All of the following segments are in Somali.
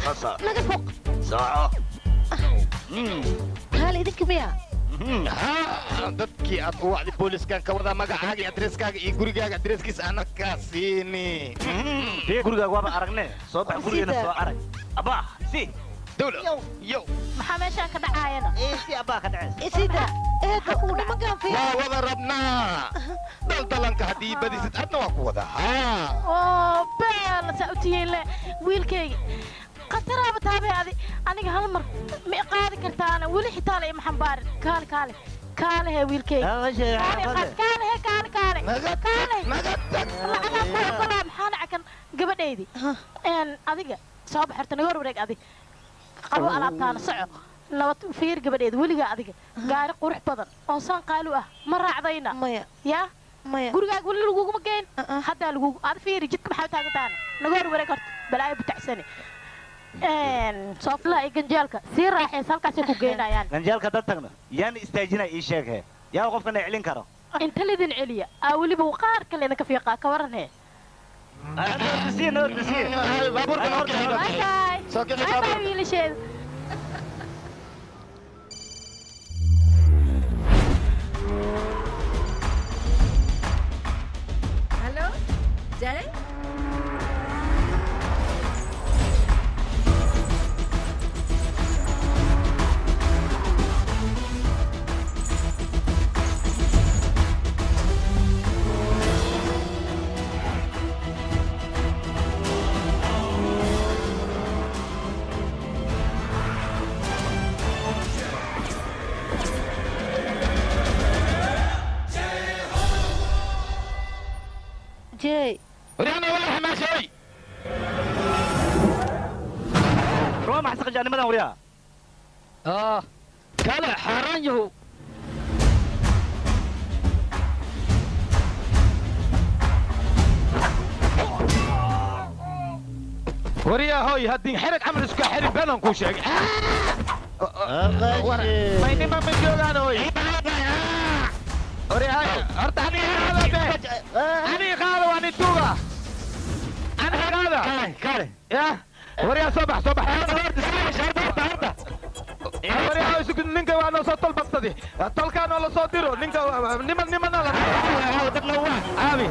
صح naga foq صح kaal idinka miya ها dadkii aad u wacdi booliskan ka wada magacaaga adreskaaga iyo gurigaaga adreskiisa ana ka siini gurigaaga waaba aragne soo bax gurigeena soo arag abaa si dawla yo maxaa meeshaan ka dhacaayana si abaa ka dhacaysa isida eedo nimankaan fiir waa wada rabnaa daldalanka haddii badisid adna waa ku wada oo beel saa u tihiinle wiilkayga qataraaba taabay aniga hal mar ma qaadi kartaana weli xitaa la ima xambaarin kaale hee wiilkayga kaale maxaa dhacakan gabadhaydii adiga soo baxarta naga hor wareeg adig qabo alaabtaana soco nabad fiir gabadheeda weligaa adiga gaari qurux badan oo saan qaalu ah ma raacdayna maya yaa maya gurigaaga weli laguguma geyn haddaa lagugu ad fiiri jidka maxaa taagantaana naga hor wareeg horta balaayo butacsani sooflaha iyo ganjeelka sii raaxaysa halkaasay ku geynayaan ganjeelka dad tagno yaan istaajina ii sheeg yaa qofkana celin karo inta lidin celiya aa weliba qaar kale idinka fiiqaa ka waran hee wiilasheeda Hello, Jay? jay ورينا والله ما شيء روح ما حسق جاني مدام وريا كلا حران يهو وريا هوي هدين حرق عمل اسكا حرق بلن كو شيء ما ينما من جوغان هوي وريا ارتحني هذا أنا قالوا أنا توغا أنا قالوا كاره يا وريا صباح وريا يسوق نينكا وانا صوت البطة الطلقان ولا صوتيرو نينكا نمن لا تطلعوا عامي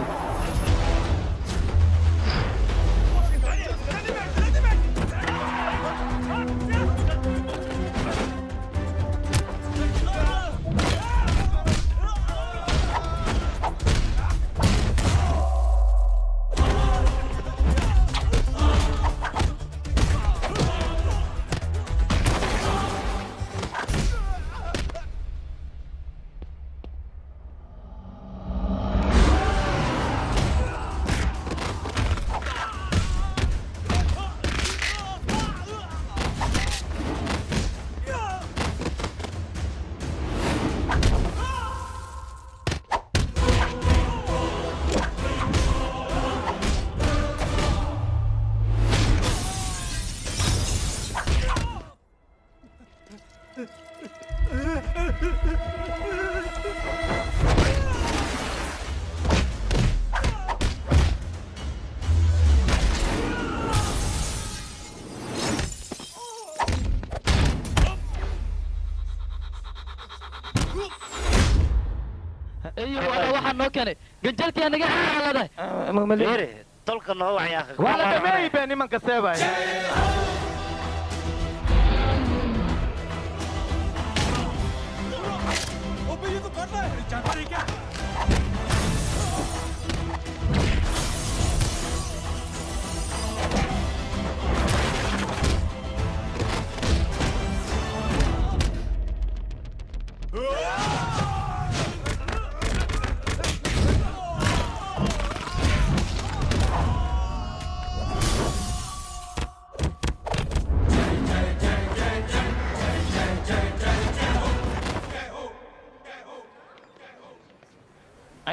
ايوه waxaan noo keenay ganjalkii naga xaaladahay مغمليري طلق النوع يا اخي ولا دمي بيني من كسبه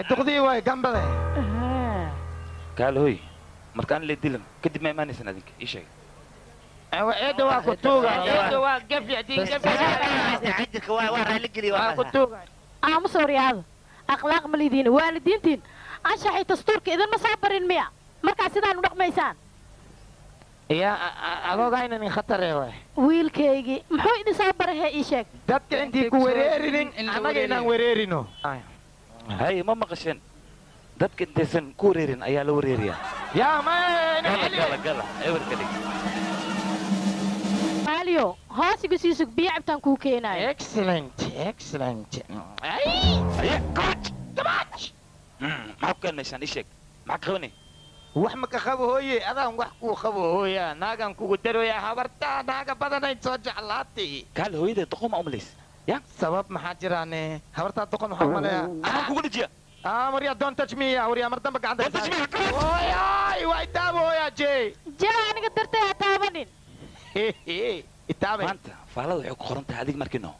تقضي واي جنبه قال هوي مركان اللي ديلن كدب ما يماني سنادك ايش هيك ايده waa kutuuga eedo waa gafyadii عندك waa لقلي waa kutuuga ama sooriyaada akhlaaq ma lidiin waalidiintiin anshaxay dastuurka idin ma soo barin miya markaa sidaan u dhaqmaysaan يا أبوغا إنني خطر يا wiilkaygii muxuu idin soo barahee ii sheeg دتك أنتي كوريرين أنا جينا وريرينو hay ma maqasheen dadka intaysan ku wareerin ayaa la wareeriyaa يا ما gala gala ewerka dhig maaliyo hoosiga sii sug biyo cabtaan kuu keenaayo excellent excellent aye coach tabaaj maxaa ku keenaysaan ii sheeg maxaa qabanay wax ma ka qabo hooye adaan wax kuu qabo hooya naagan kugu daroya habartaa naaga badanayd soo jeclaatay kaale hooyadeed doqoma umalays ya sabab maxaa jiraane habartaa doqon waxaa umaleeya anaa kugu dhajiya مريا don't touch me يا مريا مرتبك عندك Don't touch me, come on. وياي ويتابو يا جي jaa aniga dartay ha taabanin يتابع maanta faalada waxay ku qoran tahay adig markino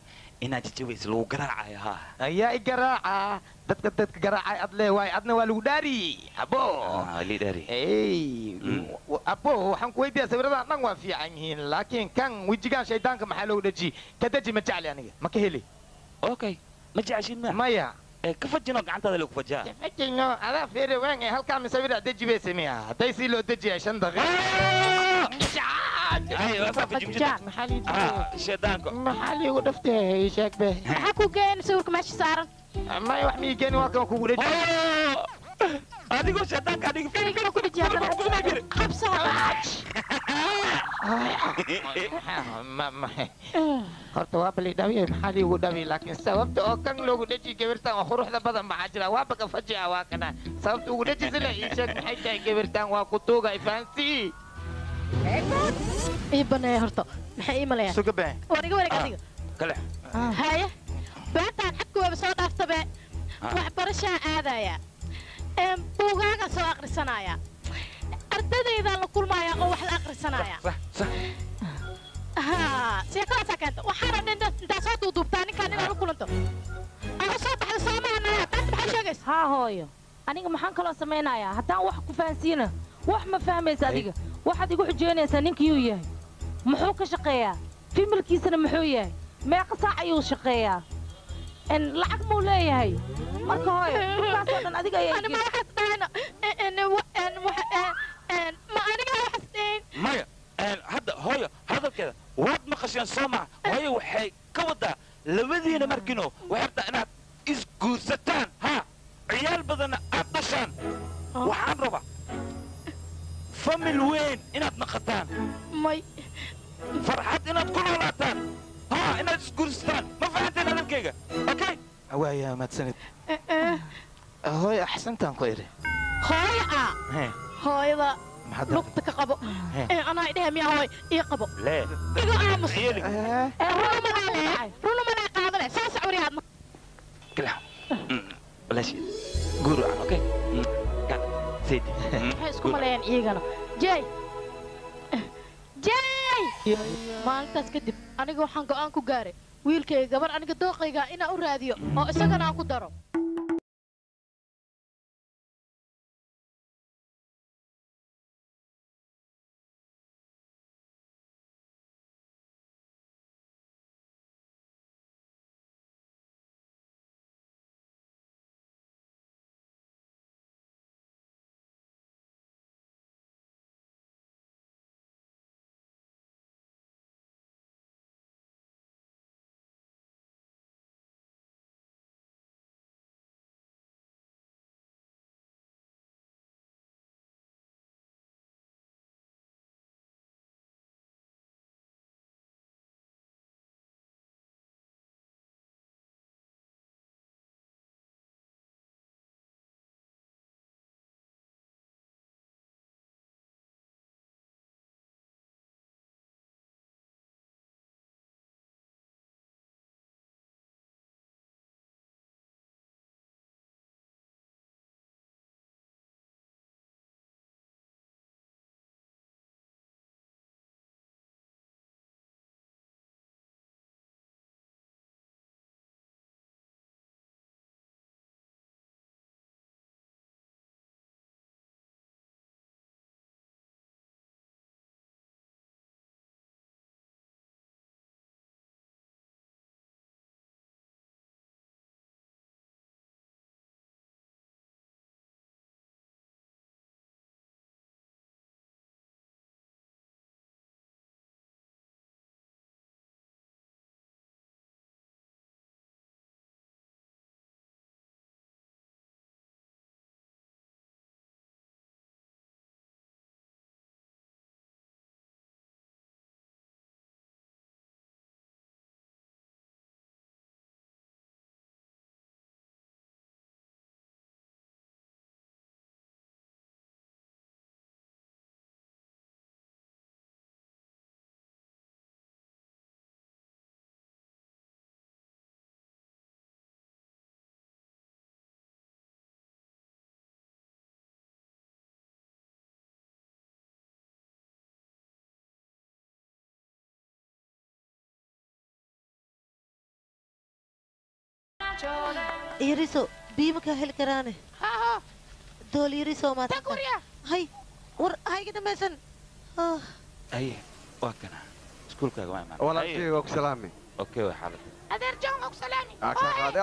inaad jajabaysa lagu garaacayo haa يا إجراء دتك جراء أدلى واي أدنى والوداري أبو lii dhaari إيه أبو حن كويدي أسوي هذا نعوا في عنهن لكن كان ويجيكان شيطان كمحلو دجي كدجي مجعل يعني ما كهلي okay ma jeceshin ma مايا ka fajino gacantaada lagu fajaa فكينو هذا فيري وين هل كان مسوي هذا دجي بسميها تيسي له دجي عشان دقيقة ay waa ka fajin jidda محلي sheedaanko محلي ودفته يشاك به maxaa ku geeyeen sawirka meesha saaran ما يوحمي كان واقع كوغو دجي adigoo sheedaanka adiga Aniga ku dhajiya qabso ما horta waa bali dhawiye maxaa liigu dhawi laakiin sababta oo kan loogu dhaji gabirtan waa quruxda badan maxaa jira waa baka fajica waa kana sababta ugu dhaji sila ii sheeg maxay tahay gabirtan waa ku tuuga ifaansi ii baneeya horta maxay ii maleeyaan suga been war iga wareeg adiga kale haye beertaan xadku waaba soo dhaaftabe waxbarashaan aadaya buugaaga soo akhrisanaya ardadaydaan la kulmaya oo wax la akhrisanaya sax sax sheekadaasaa keenta waxaana intaa soo duuduubtaa ninkaan inaad la kulanto ama soo baxda soo maanaya taanta maxay sheegaysa haa hooyo aniga maxaan kaloo samaynayaa haddaan wax ku fahansiina wax ma fahmaysa adiga waxaad igu xujeynaysaa ninkiyuu yahay muxuu ka shaqeeyaa fimilkiisana muxuu yahay meeqa saac ayuu shaqeeyaa lacag muu leeyahay marka hooyo dhulkaasoo dhan adiga ayaa ma waxaas dhahayna ma aniga waxaas dhahayn maya hadda hooyo hadalkeeda waad maqasheen soo maha hooyo waxay ka wadaa labadiina markino waxay rabtaa inaad isguursataan haa ciyaal badanna aad dhashaan waxaan rabaa famil weyn inaad naqataan may farxad inaad ku noolaataan haa inaad isguursataan ma fahanteen hadalkayga okay waaya mahadsanid hooy axsantaan ku iri hooyo ah hooyada maxaad lugta ka qabo anaa idhaha miyaa hooy ii qabo lee igu aamus yeeli runa malaa qaadale soo socoriyaad kala balashi guru aan okay kan sidi maxay isku maleeyaan iyagana jey jey maalintaas kadib aniga waxaan go'aan ku gaaray wiilkayga gabar aniga dooqayga inaan u raadiyo oo isagana aan ku daro yariso biima kaa heli karaane dool yariso maad hay war hayga dhamaysan aye waa kana iskuulkaaga waa imaan walaalkayga waa ku salaami okay waa xaalad adeer john og salaami aka qaade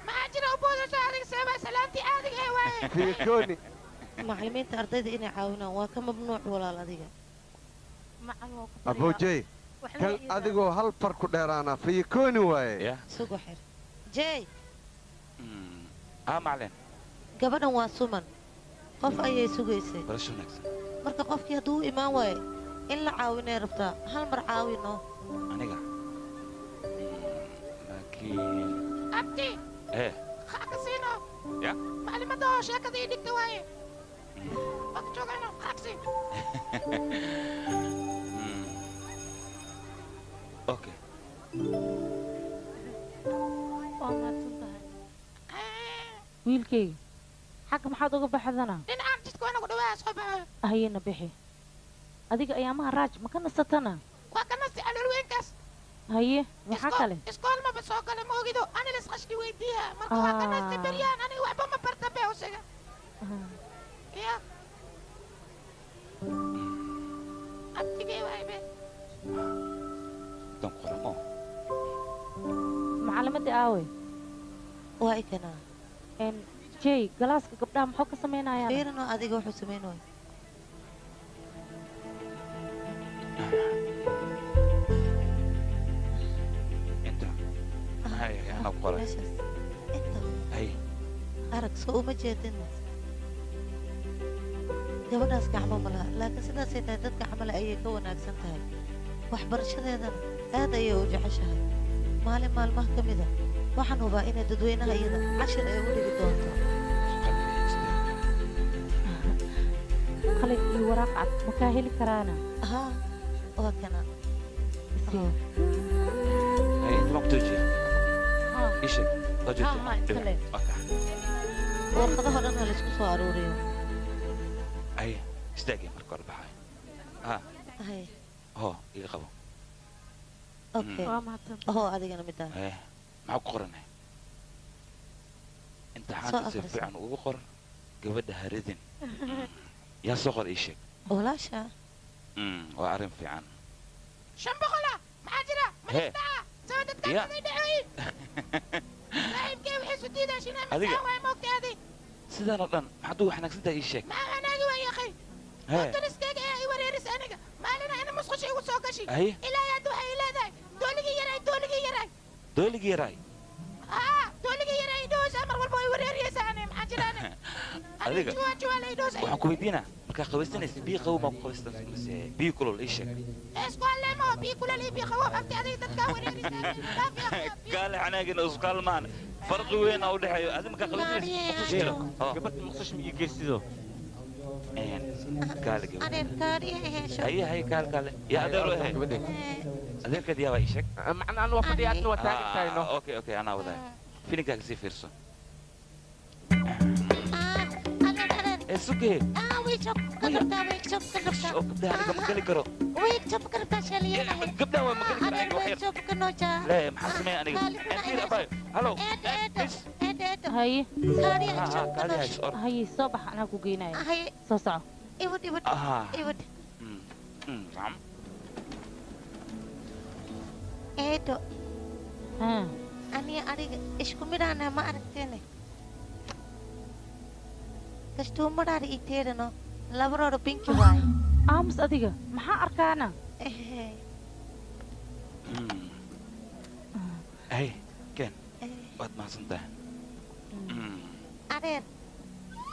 maxaa jira u boodasho adiga seebaa salaantii aadiga ee waaye fiikooni macallimiinta ardayda inay caawinaan waa ka mamnuuc walaal adiga aboojey kan adigoo hal far ku dheeraana fiikooni waaye ya sugo xir jey macalin gabadhan waa suman qof ayay sugaysay barasho wanaagsan marka qofkii hadduu u imaan waayo in la caawinay rabtaa hal mar caawino aniga laakiin abdi qaaka siino ya maclimada oo sheekada ii dhigta waaye waka joogayno qaaqsi okay waa mahadsan tahay wiilkayga xagga maxaad uga baxdana dhinacaan jidka waa nagu dhawaa soo baxo hayena bixi adiga ayaamaha raaj ma ka nasatana waa ka nasti caloolweynkaas haye maxaa kale iskool maba soo gala ma ogido ani lisqashki weydiiya marka waa ka nasti beryaan aniga waxba ma barta be usiga ya abtigay waay be dan qoramo macalimadii aawe waa ikanaa jey galaaska gabdhaha muxuu ka samaynayaan fiirinoo adiga wuxuu samaynayo inta hay ana qoray meeshaas inta hay arag soo uma jeedin gabadhaas gacmo ma laha laakiin sidaasay tahay dad gacmo leh ayay ka wanaagsan tahay waxbarashadeedana aad ayay u jeceshahay maalin maalmaha ka mida waxaan hubaa inay dadweynaha iyada cashir ay u dhigi doonto qalin iyo waraaq cad ma kaa heli karaana haa waa kana hay inta maqtuujiya isheg iskale warqadaho dhan ha laysku soo aruuriyo ay istaagay marka hore baxay ha hay ho iga qabo okay waa mahadsan hoo adigana midaan maxaa ku qoranay imtixaanka si fiican ugu qor gabadha haridin yaa soo qor ii sheeg walaasha waa arrin fiican 500 maxaa jira maliftaa soo dadka ay dhacoyin saaxiibkay waxay soo diidashinaa maxaa way moogtaadi sidaan oo dhan maxaad ugu xanaagsan tahay ii sheeg maxaa anaagi waa yaqay daliskayga ay wareeris aniga maalina ina musqusha igu soo gashi ilaa yaad waxay leedahay dooligii yaray dooligii yaray dooligii yaray dhoos amar walba way wareeriyaysaa ani maxaa jiraan adiga waxaan ku weydiinaa markaa qabaysanaysa biyo qabow maa ku qabaysanaysa mise biyo kulul ii sheeg iskualleemo biyo kulul iyo biyo qabow abti adiga dadkaa wareerisaa gaale xanaagina iskual maan farqi weyn oo u dhexeeyo adi markaa qabaysanaysa maqsush jiro gabadha maqsush ma ii geysido gaale gabadha adeerkaadii hesho hay kaale yaa adeero ahay adeerkeed yaa baa ii sheeg macnaa anu waa fadhiya adna waa taagan tahay no okay anaa wadaay filinkaaga sii fiirso سكي قبلها أنا ما قالي كرو ويك شوف كرتا شاليه قبلها ما قالي كرو ويك شوف كنوجا لا محسمي أنا أنتي أباي هلو هاي هاي هاي صباح أنا كوجينا هاي صوصع إيود إيود نعم إيدو ها أنا أريد إيش كميرانا ما أركتني كشتوم بدار إيتيرنا لابرو بينك واي أمس أديك ما أركانا هاي كان بعد ما صنته أريد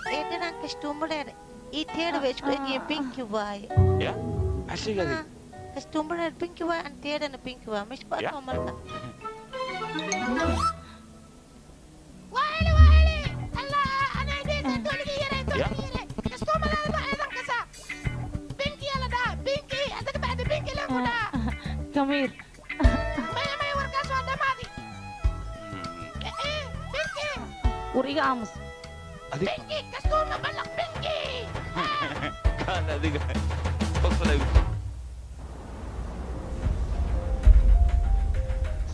إيدنا كشتوم بدار إيتير ويش كوني بينك واي يا عشان قاعد كشتوم بدار بينك واي أنتيرنا بينك واي مش بقى عمرك كمير ما ورقاش ولا ماضي بنكي وريقة عمس بنكي كستور ما بلغ بنكي كان هذيك فصل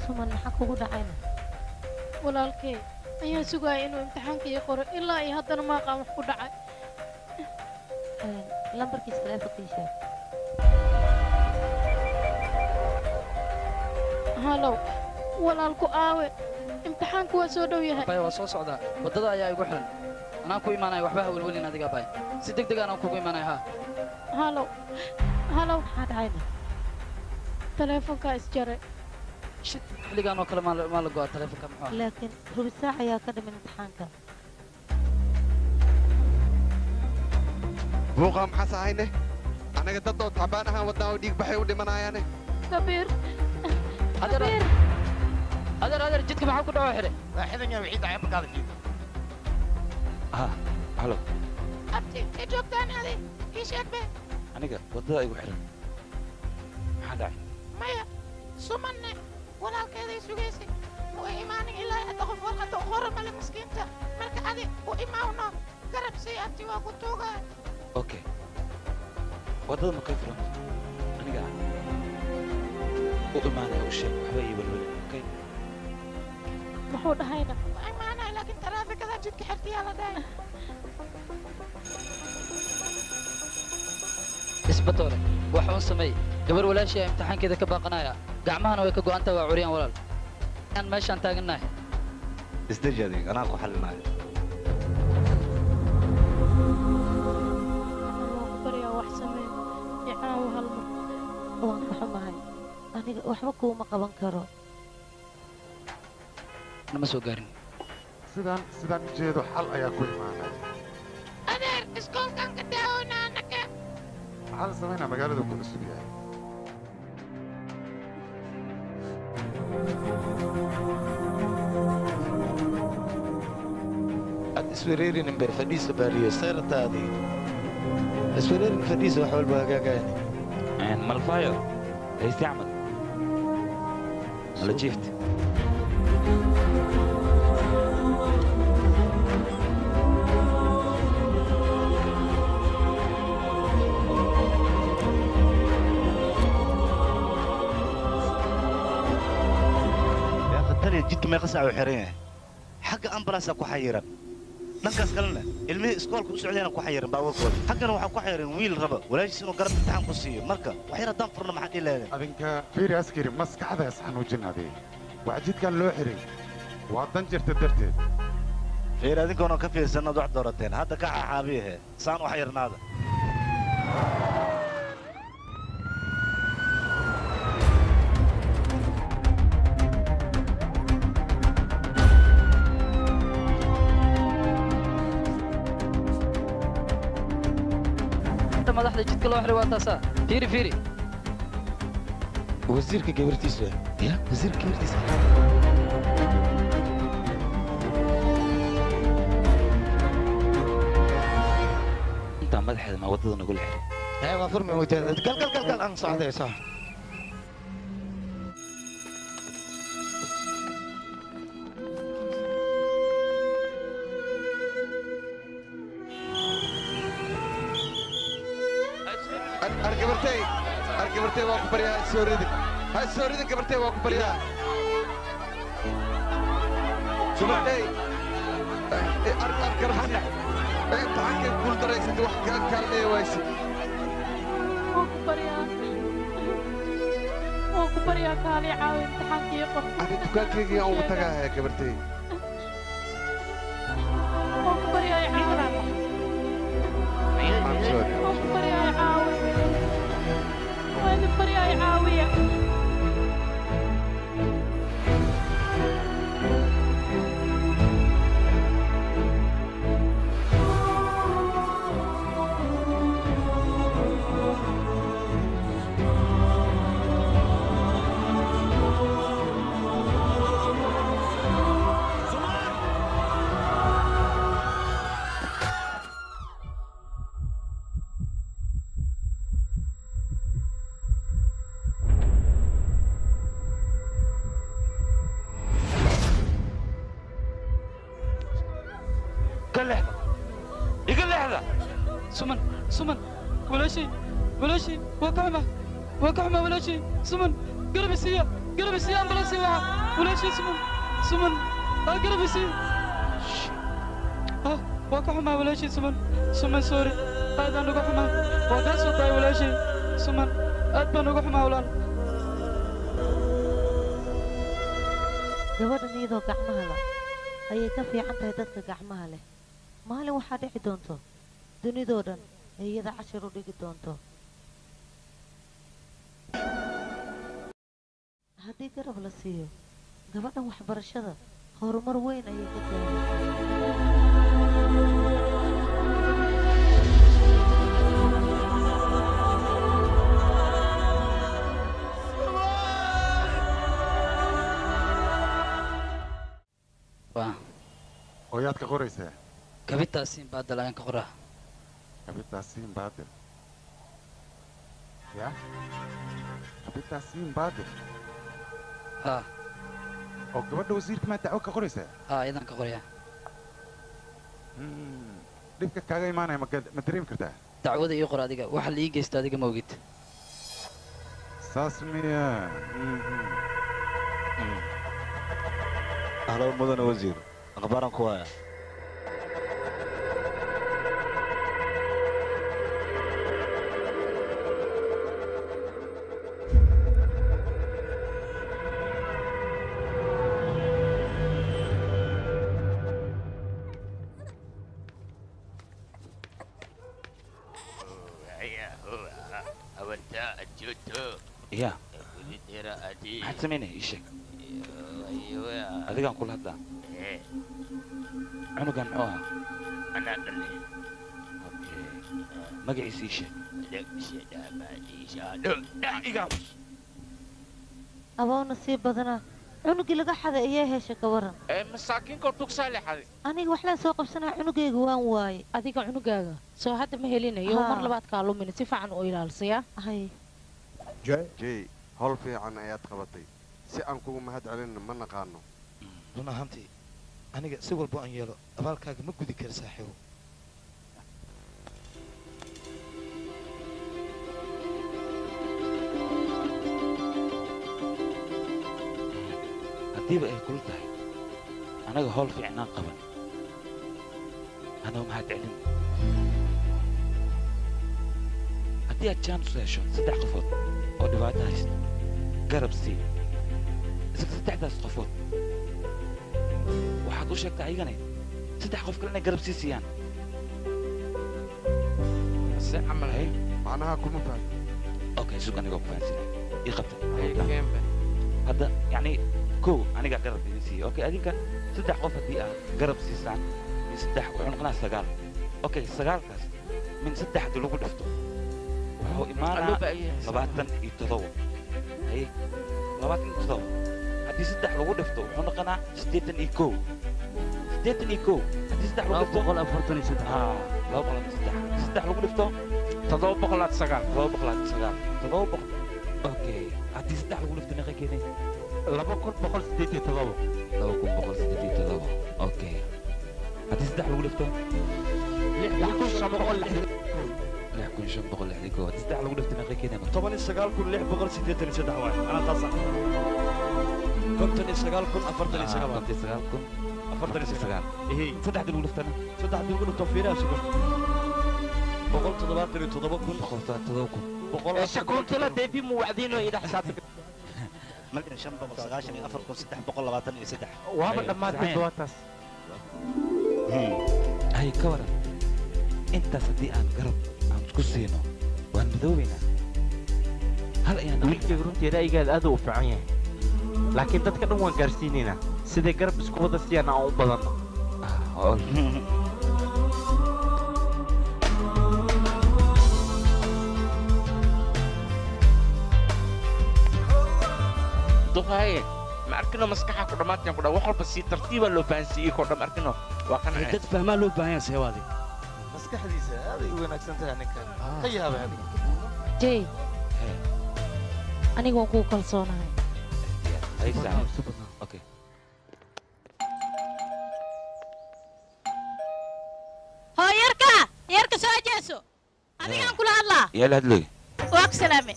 سمن حكوا دعينا walaalkay ayaa sugaya inuu imtixaanka ii qoro ilaa iyo haddana maaqaan wax ku dhacay lambarkiisa taleefonkiisa halow walaalku aawe imtixaanku waa soo dhow yahay bay waa soo socdaa waddada ayaa igu xiran anaan ku imaanaya waxba ha welwelin adiga bay si degdeg anaan kugu imaanaya haa halow halow maxaa dhacayna taleefonkaa isjaray shid xilligaan oo kale maa la go'a taleefonka muxuu ah laakiin rubi saac ayaa ka dhiman imtixaanka buuqaa maxaas ahayne anaga dad oo tacbaan ahaan wadnaa oo dhiig baxay u dhimanayaane kabiir adeer jidka maxaa ku dhawo xidhe waa xidan yaa wixii dhacay markaada fiid halo abti ka joogtaan adi ii sheeg be aniga waddada igu xiran maxaa dhacay maya sumanne walaalkeeday sugaysay u imaanin ilaa hadda qof warqadda u qoran male miskiinta marka adi u imaawno garab sii abti waa ku tuugaa okay waddada ma kay furan aniga u imaanaya u sheeg waxba ii welwelin okay muxuu dhahayna waa imaanaya laakiin taraafikada jidka xirtiyaa la dhahay isbatoole wax uun sameey gabar walaashii aa imtixaankeeda ka baaqanaya gacmahana way ka go'antahay waa curiyaan walaal aan meeshaan taagannahay isdeji adig anaa ku xallinayo baryaa wax samee icaawo hal mar waan ka xumahay aniga waxba kuuma qaban karo nama soo gaarin sidaan ujeedo xal ayaa ku imaanaya adeer iskoolkan ka daawoona anaka maxaa la samaynaa magaalada ku cusub yahay ad iswereerinin ber fadhiisa baariyo sayrataadii iswereerin fadhiisa wax walba hagaagayan malfayo haystacmal ala jiifti jidka meeqa saac uu xiran yahay xagga ambalaasaa ku xayiran dhankaas kalena ilmihii iskoolka u socdayna ku xayiran baabuurkooda xaggana waxaa ku xayiran wiil raba walaashiis inuu garab imtixaan ku siiyo marka wax yar haddaan furna maxaa dhihi leedahay adinka fiiri askari maskaxda isxanuujinadee wax jidkan loo xiray waa dan jirta darteed fiiri adinkoona ka fiirsannaad wax doorateen hadda ka xaaxaabiyahe saan wax yarnaada madaxda jidka loo xiray waa taasaa fiiri wasiirka gabartiisa ya wasiirka gabartiisa intaa madaxeeda ma waddada nagula xiray waa furmi moogtaa gal aan socday sox gabartay waa ku baryaa ha soo ridin gabartay waa ku baryaa subaxdey argarxana imtixaankay guul daraysatay wax kaa kaalmeeya wayse waan ku baryaa kaali caawi imtixaankii qof ani dukaankaygii aan ugu tagaaya gabartay waan ku baryaa caawi waan ku baryaa caawi waan ku baryaa caawiya سمن ولا شيء وكعمة ولا شيء سمن قلب السيارة أمبلانسي ولا شيء سمن قربسي وكحما ولا شيء سمن سوري هذا نقحما وقاسو طاي ولا شيء سمن أدبا نقحما ولا gabadhan iyadoo gacmaha la ayay ka fiican tahay dadka gacmaha leh maalin waxaa dhici doonto dunidoo dhan ay iyada cashir u dhigi doonto haddii garab la siiyo gabadhan waxbarashada horumar weyn ayay ka hooyaad ka qoraysaa kabitaasiin baadal ayaan ka qoraa kabitaasiin baadil ya kabitaasiin baadil haa oo gabadha wasiirka maa dacwo ka qoraysaa haa ayadaan ka qorayaa dhibka kaaga imaanaya ma dareemi kartaa dacwada ii qor adiga waxa la ii geysta adiga ma ogid saas miya ahlo mudane wasiir akhbaaran ku haya يا maxaad samaynaya ii sheeg adigaan kula hadlaa cunugan muxuu ahaa magaciisa ii sheeg aboona sii badanaa cunugii laga xaday ayaa hesha ka waran masaakiinka tugsaa leexaday aniga wax laan soo qabsanaa cunugayga waan waaye adiga cunugaaga soo hadda ma helinayo mar labaad kaa lumina si fiican u ilaalisiyaa hay jay howl fiican ayaad qabatay si aan kugu mahad celinna ma naqaano run ahaantii aniga si walba aan yeelo abaalkaaga ma gudi kara saaxiibo haddiiba ay kula tahay anaga howl fiicnaan qaban anoo mahad celin haddii aad jaan usu hesho 3 qofood oo dhibaato haysta garab sii isaga 3daas qofood waxaad u sheegtaa ayagana 3 qof kale inay garab sii siiyaan se camal hay macnaha kuma faham okay sug anigoo ku fahansinay ii qabta hadda yacni kow anigaa garab idin siiya okay adinka 3 qof haddii aad garab siisaan min 3 wuxuu noqonaa 9 okay 9kaas min 3 haddii lagu dhifto wuxuu imaanaa 27 haye 27 haddii 3 lagu dhifto wuxuu noqonaa 81 haddii 3 lagu dhifto 243 haa 243 3 lagu dhifto 709 okay haddii 3 lagu dhifto meeqa keenay 2187 okay haddii 3 lagu dhifto 6560 haddii 3 lagu dhifto meeqa keenay 19683 waay ana taasa 59449 saddexda lagu dhiftana saddexda lagu dhifto fiiraha sugan 177 shakuuntala deebi muwacdiinoo ida xisaabta malkan 594,323 waaba dhammaatay doontaas hay ka waran intaas haddii aan garab aan isku siino waan madoobaynaa hal ayaan wiilkayga runtii ra'yigaada aad u fiican yahay laakiin dadka dhan waan gaarsiinaynaa siday garab isku wada siiyaan aan u badanno duqaaye ma arkino maskaxa ku dhammaadkan ku dhaa wax walba si tartiiba loo fahansiiyey koo dham arkino waa qanacay dad fahmaa loo baahan yahay seewaadi maskaxdiisa aaday u wanaagsan tahay ninkan ka yaaba adiga jay aniga waan kugu kalsoonahay okay hoo yarka soo jeeso adigaan kula hadlaa yaa la hadlay waa ku salaame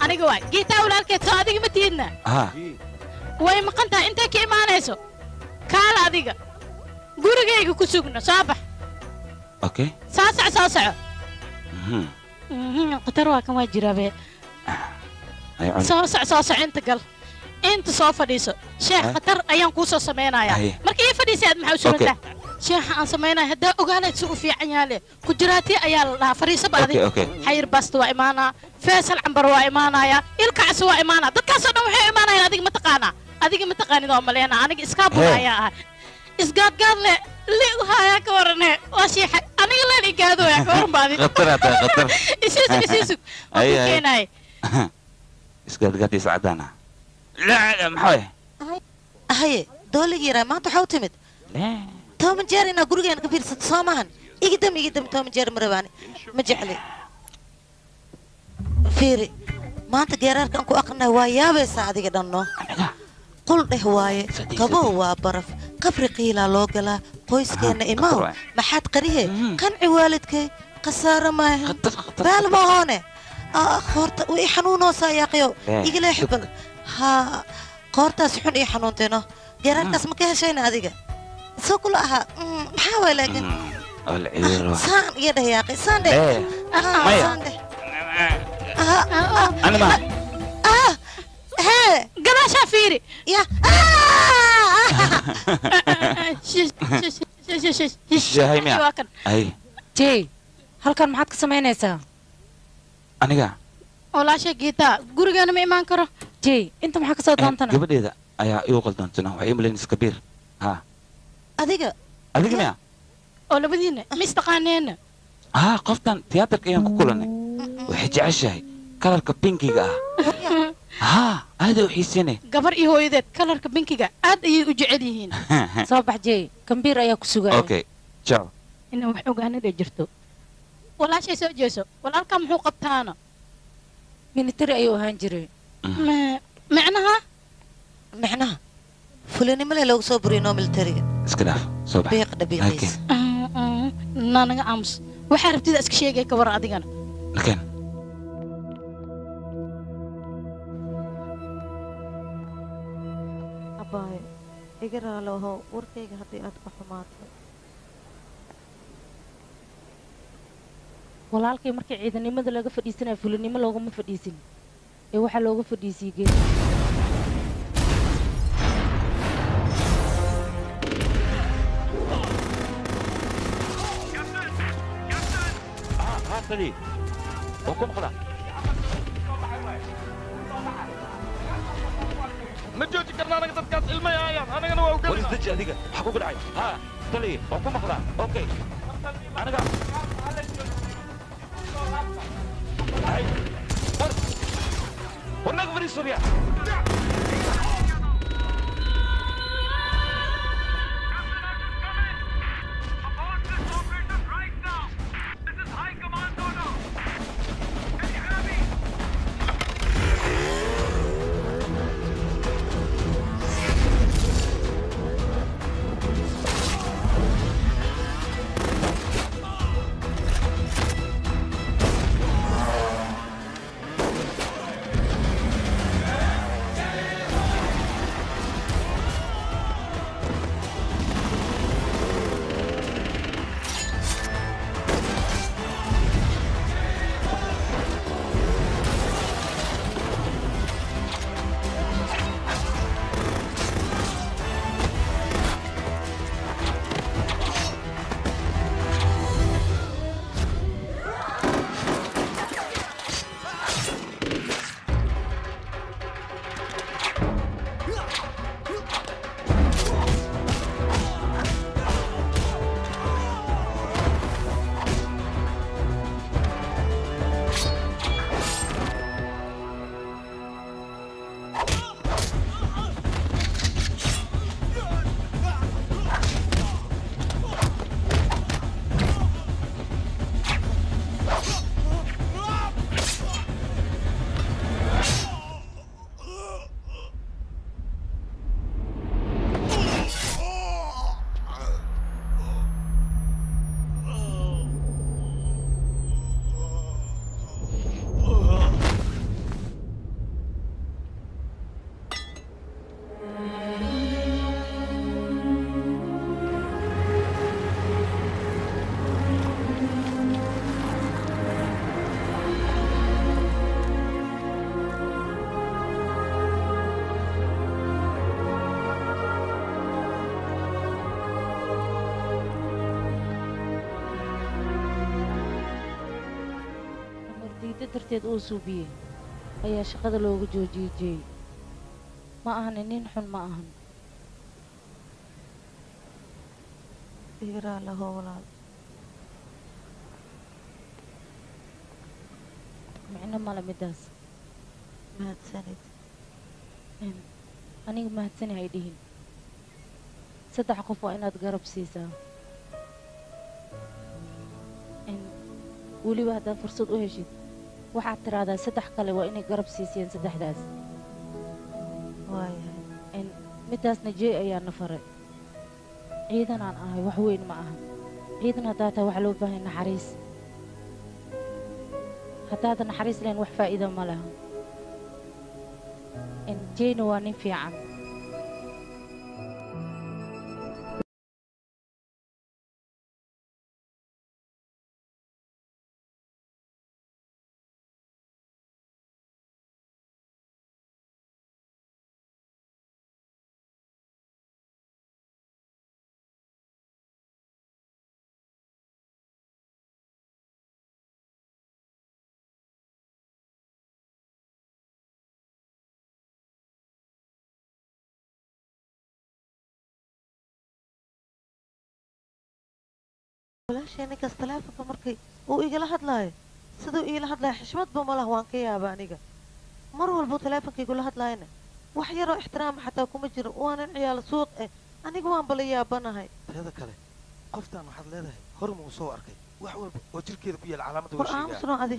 aniga waay giitaa walaalkeed soo adiga ma tiidna ها way maqan tahay intay ka imaanayso kaala adiga gurigayga ku sugna soo bax okay soo soco qatar waa kan waa jiraabe soo soco inta gal inta soo fadhiiso sheekh qatar ayaan kuu soo samaynayaa markii fadhiisay aad maxaa u sugantaa sheekha aan samaynayo haddaa ogaanay si u fiican yaale ku jiraati ayaa la dhahaa fadhiiso baadi xayir basta waa imaanaa faysal cambar waa imaanaya ilkacsi waa imaanaa dadkaasoo dhan waxay imaanayaan adiga ma taqaanid oo maleena aniga iskaa buuhayaa ah isgaadgaad le liigu haayaa ka warane waa sheekha aniga leen igaadooya ka waran baadi qatar isiisug waa ku keenaay isgaadgaadii sacadaana لا محوي هاي دولي يرى ما أنت حوتمت لا توم جاري أنا قرقي أنا كبير سامهن يقدم توم جاري مرباني مجعلي فيري ما أنت جارك أنكو أقنع ويا بس عادي كده إنه قل ده هواية كبو وبرف كفر قيلا لوجلا قويس كأنه إمام ما حد قريه كان عوالدك قصارى ما بال ما هونه خورت ويحنونه سايقيو يقول يحبك ها قورتاس حن حنونتينو جاركاس ما كهشينا هذيك سو كلها محاول لكن سان يده يا اخي سان ده سان ده انا ما ها قلا شافيري يا شهيمة اي جي halkan maxaad ka samaynaysaa aniga walaasha geeta gurigeena ma imaan karo jey inta maxaa ka soo doontana gabadheeda ayaa igu qaldoontana waxay imalaynaysa kabiir ha adiga miya oo labadiina ma istaqaaneena qoftan tiyaatarka ayaan ku kulanay waxay jeceshahay kalarka binkiga aad u xiisinay gabar iyo hooyadeed kalarka binkiga aad ayay u jecel yihiin soo bax jey kambiir ayaa ku sugaya okay ciao inaan wax ogaanada jirto walaashay soo jeeso walaalka muxuu qabtaana military ayuu ahaan jiray معناها فلاني ملا لو صبري نوم التريق اسكلاف صباح بيق دبيقيس نانا امس waxaa rabtida iska sheegay ka war adigana لكن abaay igara laho warkayga hadii aad ku xumaato walaalkay markii ciidanimada laga fadhiisanayo fulinimo loogama fadhiisin ee waxa looga fadhiisiyay geed هاتلي وكم خلا مجوجي كرنا أنا قدرت كاس الماء يا أنا أنا وأوكل وليس دج هذيك حقوق العين ها تلي وكم خلا أوكي أنا قاعد هاي ورناك فري سوريا cabsida darteed uu suubiyey ayaa shaqada looga joojiyey jeey ma ahani nin xun ma ahan igiraa laho walaal micno male midaas mahadsanid aniga mahadsani hay dhihin 3 qof waa inaad garab siisaa weliba haddaad fursad u heshid waxaad tiraahdaa 3 kale waa inay garab siisiyeen 3daas waayahay midaasna jeey ayaa na faray ciidan aan ahay wax weyn ma aha ciidan haddaa tahay waxaa loo baahay naxariis haddaadan naxariis lahayn wax faa'iida ma laha jeeyna waa nin fiican walaashii ninkaas taleefonka markay uu igala hadlaayo siduu iila hadlaayo xishmadba ma lah waan ka yaaba aniga mar walbuu taleefonka igula hadlaayana wax yaroo ixtiraama xataa kuma jiro waanan ciyaal suuq eh aniga waan bala yaabanahay teeda kale qoftaan waxaad leedahay hor muu soo arkay wax walba oo jirkeeda ku yaala calaamadda war aamusno adi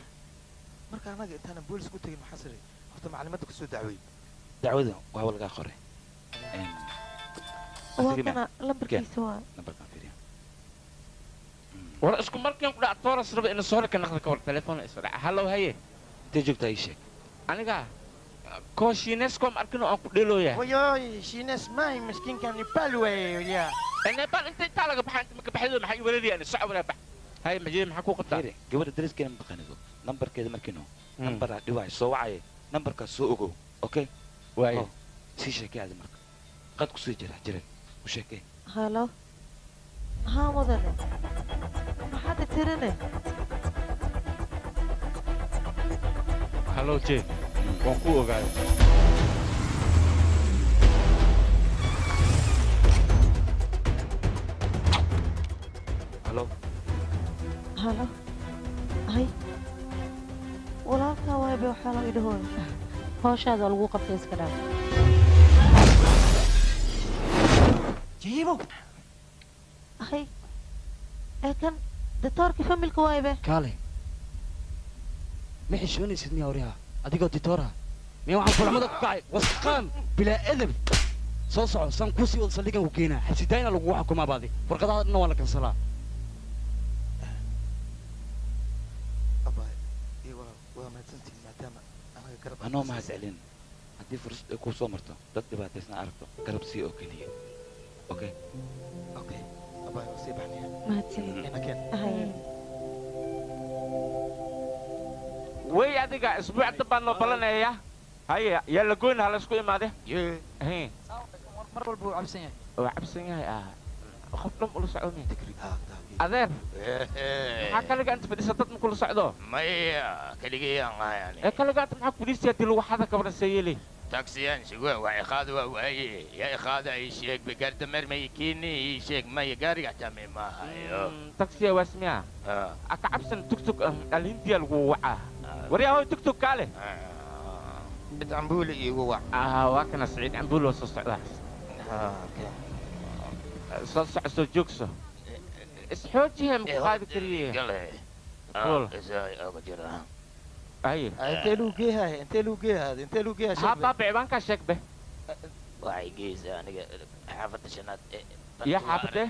marka anaga intaanan boolis ku tegin maxaa siray horta maclimadda ka soo dacweey dacwada waa lagaa qoray waa kana lambarkiisa waa war isku markiin ku dhac tooras raba in soo ka naqda ka war telefoon isoo dhac hallo haye intee joogtaa ii sheeg aniga koo shiineeskom arkino aan ku dhelooya wayoy shiines maay miskiinkan nepal weeyo ya nepal inta intaa laga baxaa inta maka baxdo maxay weerarayaan socod wala bax haye majee maxaa ku qabtaa gabadha dariskeena ma taqaanido nambarkeeda markiino nambaraa dhiwaay soo wacaye nambarkaas soo ogow okay waaye sii sheekay aadi marka qad ku sii jira jiran u sheekay halo haa mudane maxaad tirine hallo jee waan ku ogaaday halo halo hay walaalkaa waaybe waxaa loo idhahooda hawshaada lagu qabtay iska dhaaf jiibo hay kan ditoorkii familka waaybe kaale ma xishoonaysid miyaa waryaha adigoo ditoora miyaa waxaan fulamada ku kacay wasqaan bilaa edab soo soco saan kuu sii wada saldhigan ku keenaa xabsidaayna lagugu xukumaa baadi warqadaha dhanna waa la kansalaa waa mahadsantihin maadaama anaga garab anoo mahad celin haddii fursad ay kuu soo marto dad dhibaataysna aragto garab sii oo keliya okay okay abay waa sii baxnaya mahadsanid inakeen way adiga isbuuc dambaan noo balanaya haye yaa la goyn ha la isku imaade mar walba wuu cabsan yahay waa cabsan yahay qof dhan ula socdo miya tikri adeer maxaa kaliga inta fadhisa dad ma kula socdo maya keligayaan ahay ee kaliga inta maxaa fadhiisiya dil waxada gabadha seeyeli taksiyaan shugua waa iqaada waa waaye yaa iqaada ay sheeg bigaarda mer may kiini ii sheeg maya gaariga tame maahayo taksiya waasmiya aka cabsan tugtug alintiya lagu wacaa waryaa hoy tugtug kaale cid cambuuli iigu wac waa kana saciid cambuuli oo soo socdaa soo soco soo joogso isxoojihe maku qaadi kariye aye intee luu geeyahay intee luu geeyahay intee luu geeyahay haa baabe cibaankaa sheeg be waxay geysaa aniga xaafadda shanaad iyo xaafadee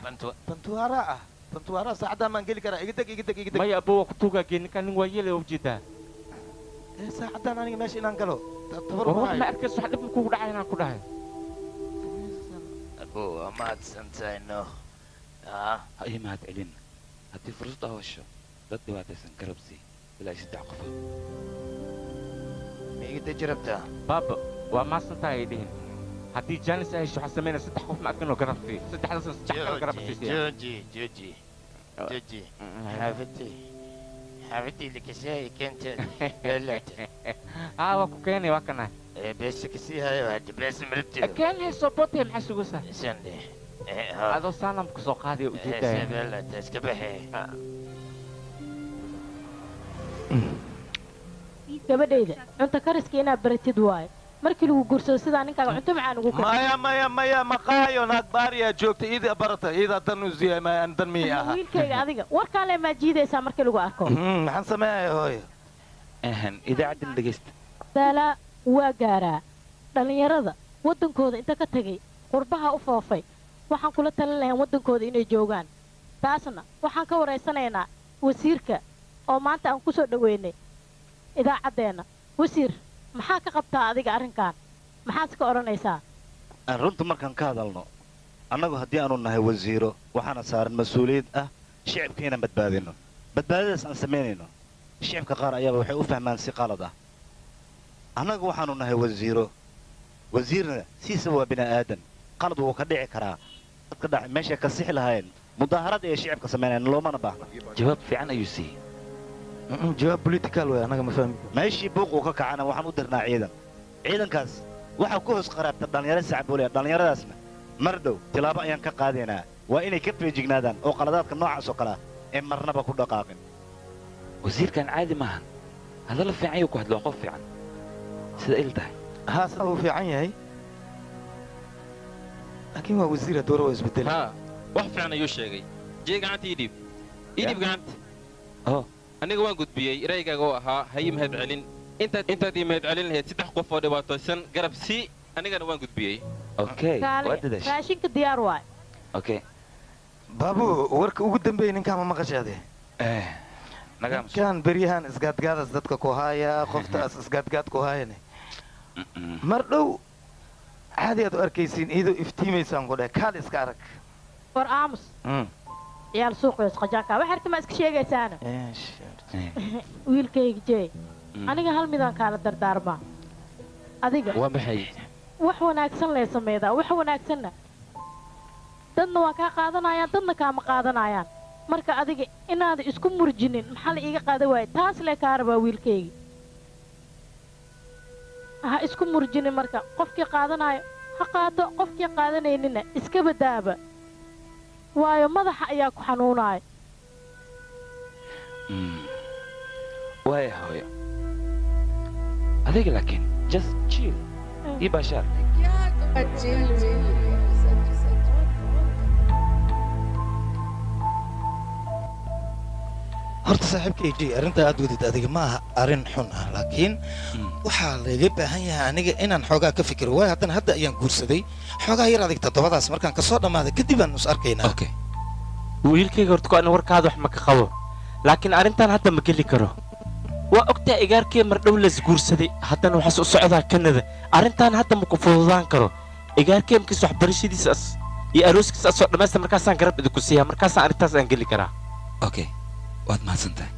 bantuwaara ah bantuwaara saacaddaa maan geli karaa iga deg iga deg iga deg maya abo waa kutuugaa gee ninka nin waa yeelay ujeedaa saacaddaan aniga meesha inaan galo war wax ma arkayso wax dhib kugu dhacay inaan ku dhahay abo waa mahadsantahay no ha ii mahad celin haddii fursad aa hesho dad dhibaataysan garab sii ilaa 3 qof ma iga deji rabtaa baaba waa maasantaa ay dhihin haddii jaanis ay hesho waxaa sameynaya 3 qof ma arkinoo garab sii 3daasna 3 kale garab siisiya jooji xaafadii حبيبتي لك شيء كنت لا وكاني وكنا بس كسيها وهدي بس مرتي كان هي صبوتي محسوسة سندي هذا صنم كسوقادي وجدا لا تسكبحي gabadhayda cunto kariska inaad baratid waayo markii lagu guursado sidaa ninkaaga cunto macaan ugu maya maqaayo naag baariyaa joogta iida barata iida dan u ziyay ma aan dan mii aha wiilkayga adiga warkaan le maa jiidaysaa markii lagu arko maxaan sameeyaa hooyo idaacadda dhegeysta daalaa waa gaaraa dhallinyarada waddankooda inta ka tegay qurbaha u foofay waxaan kula talin lahayn waddankooda inay joogaan taasna waxaan ka waraysanaynaa wasiirka oo maanta aan ku soo dhoweynay idaacaddeenna wasiir maxaa ka qabtaa adiga arrinkan maxaad ka odhanaysaa runta markaan ka hadalno annagu haddii aanu nahay wasiiro waxaana saaran mas-uuliyad ah shicibka inaan badbaadino badbaadadaas aan samaynayno shicibka qaar ayaaba waxay u fahmaan si qalad ah annagu waxaanu nahay wasiiro wasiirna siisa waa bini aadan qalad wuu ka dhici karaa dadka dhac meeshay ka sixi lahayn mudaaharad ay shicibka samaynayaan loomana baahna jawaab fiican ayuu siiyey jawaab political way anaga ma fahmi meeshii buuq uu ka kacana waxaan u dirnaa ciidankaas waxaa ku hoos qaraabta dhallinyaro sacbooliya dhallinyaradaasna mar dhow tilaabo ayaan ka qaadaynaa waa inay ka feejignaadaan oo qaladaadka noocaas oo kale ah ee marnaba ku dhaqaaqin wasiirkan caadi maahan hadalla fiican ayuu ku hadloo qof fiican sida il tahay haas uu fiican yahay laakiin waa wasiir dooro waa isbedel wax fiican ayuu sheegay jee gacanta idhiib gacanta aniga waan gudbiyey raygaaga oo ahaa hayi mahad celin intaad ii mahad celin lahayd 3 qof oo dhibaataysan garab sii anigana waan gudbiyey raashinka diyaar waay baabu warka ugu dambeeyay ninkaan ma maqashaade ninkaan beryahan isgaadgaadaas dadka ku haaya qoftaas isgaadgaad ku haayane mar dhow caadi aad u arkaysiin iyadoo iftiimaysaan ku dheh kaal iska arag war aamus ciyaal suuqees qajaanka wax artama iska sheegaysaana wiilkayga jee aniga hal midaan kaala dardaarmaa adiga waa maxay wax wanaagsan lee sameedaa wax wanaagsanna dadna waa kaa qaadanayaan dadna kaama qaadanayaan marka adiga inaad isku murjinin maxaa la iiga qaadan waaye taas lee kaa rabaa wiilkayga ha isku murjinin marka qofkii qaadanayo ha qaato qofkii qaadanaynina iska badaaba waayo madaxa ayaa ku xanuunaya waaya hooyo adiga laakiin just chill ii baashaar horta saaxiibka AJ arrinta aad wadid adiga ma aha arrin xun ah laakiin waxaa laga baahan yahay aniga inaan xoogaa ka fikiro waayo haddana hadda ayaan guursaday xoogaa yar adig toddobadaas markaan ka soo dhammaaday kadib aan is arkaynaa wiilkayga horta ku-aan warkaada wax ma ka qabo laakiin arrintan hadda ma geli karo waa ogtaa igaarkee mar dhow las guursaday haddana waxaas u socdaa kanada arrintan hadda ma ku fududaan karo igaarkee markiis waxbarashadiisaas iyo arooskiisaas soo dhammaysta markaasaan garab idinku siiyaa markaasaan arrintaas aan geli karaa waad mahadsantahay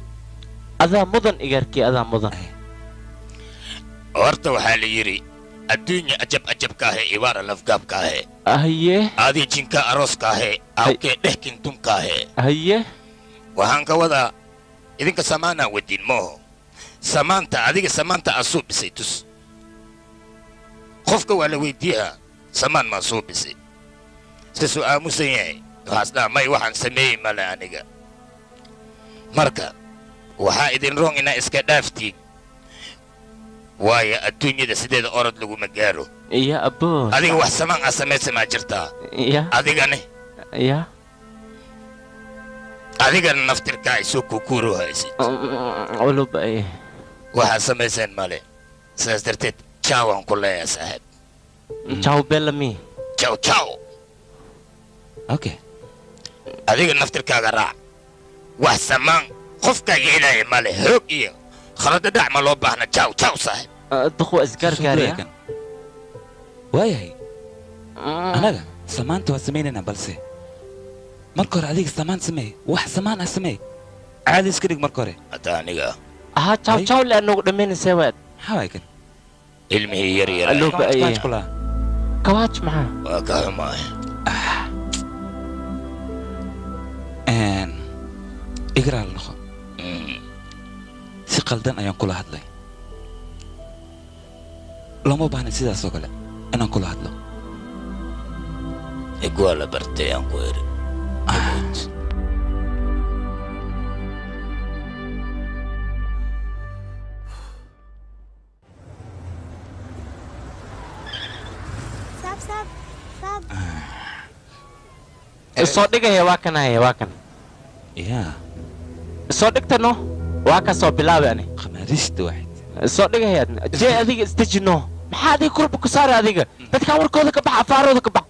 adaa mudan igaarkee adaa mudan horta waxaa la yidhi adduunya ajab ajabka ahe ibaara lafgaabka ahe haye adii jinka arooska ahe awkee dhehkin dumka ahe haye waxaan ka wadaa idinka samaanaa wadiin mooho samaanta adiga samaanta aa soo bisay tus qofka waa la weydiiyaa samaan maa soo bisay sisuu aamusan yahay waxaas dhaa may waxaan sameeyey male aniga marka waxaa idin roong inaa iska dhaaftiin waayo adduunyada sideeda orod laguma gaaro iya aboos adiga wax samaan aa samaysa maa jirtaa iya adigane iya adigana naftirkaa ay soo kukuuro haysid ulubay waxaad samayseen male sidaas darteed jaawaan ku leeyaa saaxiib jaw bellamy jaw adiga naftirkaaga raac wax samaan qofkaa yeelaya male hoog iyo khaladadhac ma loo baahna jaw saaxiib duqwa isgaargaaraya waayahay anaga samaanta waa samaynaynaa balse marka hore adiga samaan sameey wax samaan ah sameey caadi iska dhig marka hore hadda aniga aha jaw le anugu dhammaynaysaa waad maxaa waay kan ilmihii yar kawaaj maxaa waa ka xumaay igraal noqo qaldan ayaan kula hadlay lama baahna sidaas oo kale inaan kula hadlo igwaa la bartay aan ku eri soo dhigaya waa kan haya waa kan yaa soo dhigtano waa ka soo bilaabi ani khamaarista waxayd soo dhigaya jee adiga isdejino maxaa adiga kurba ku saara adiga dadkan warkooda ka bax afaarooda ka bax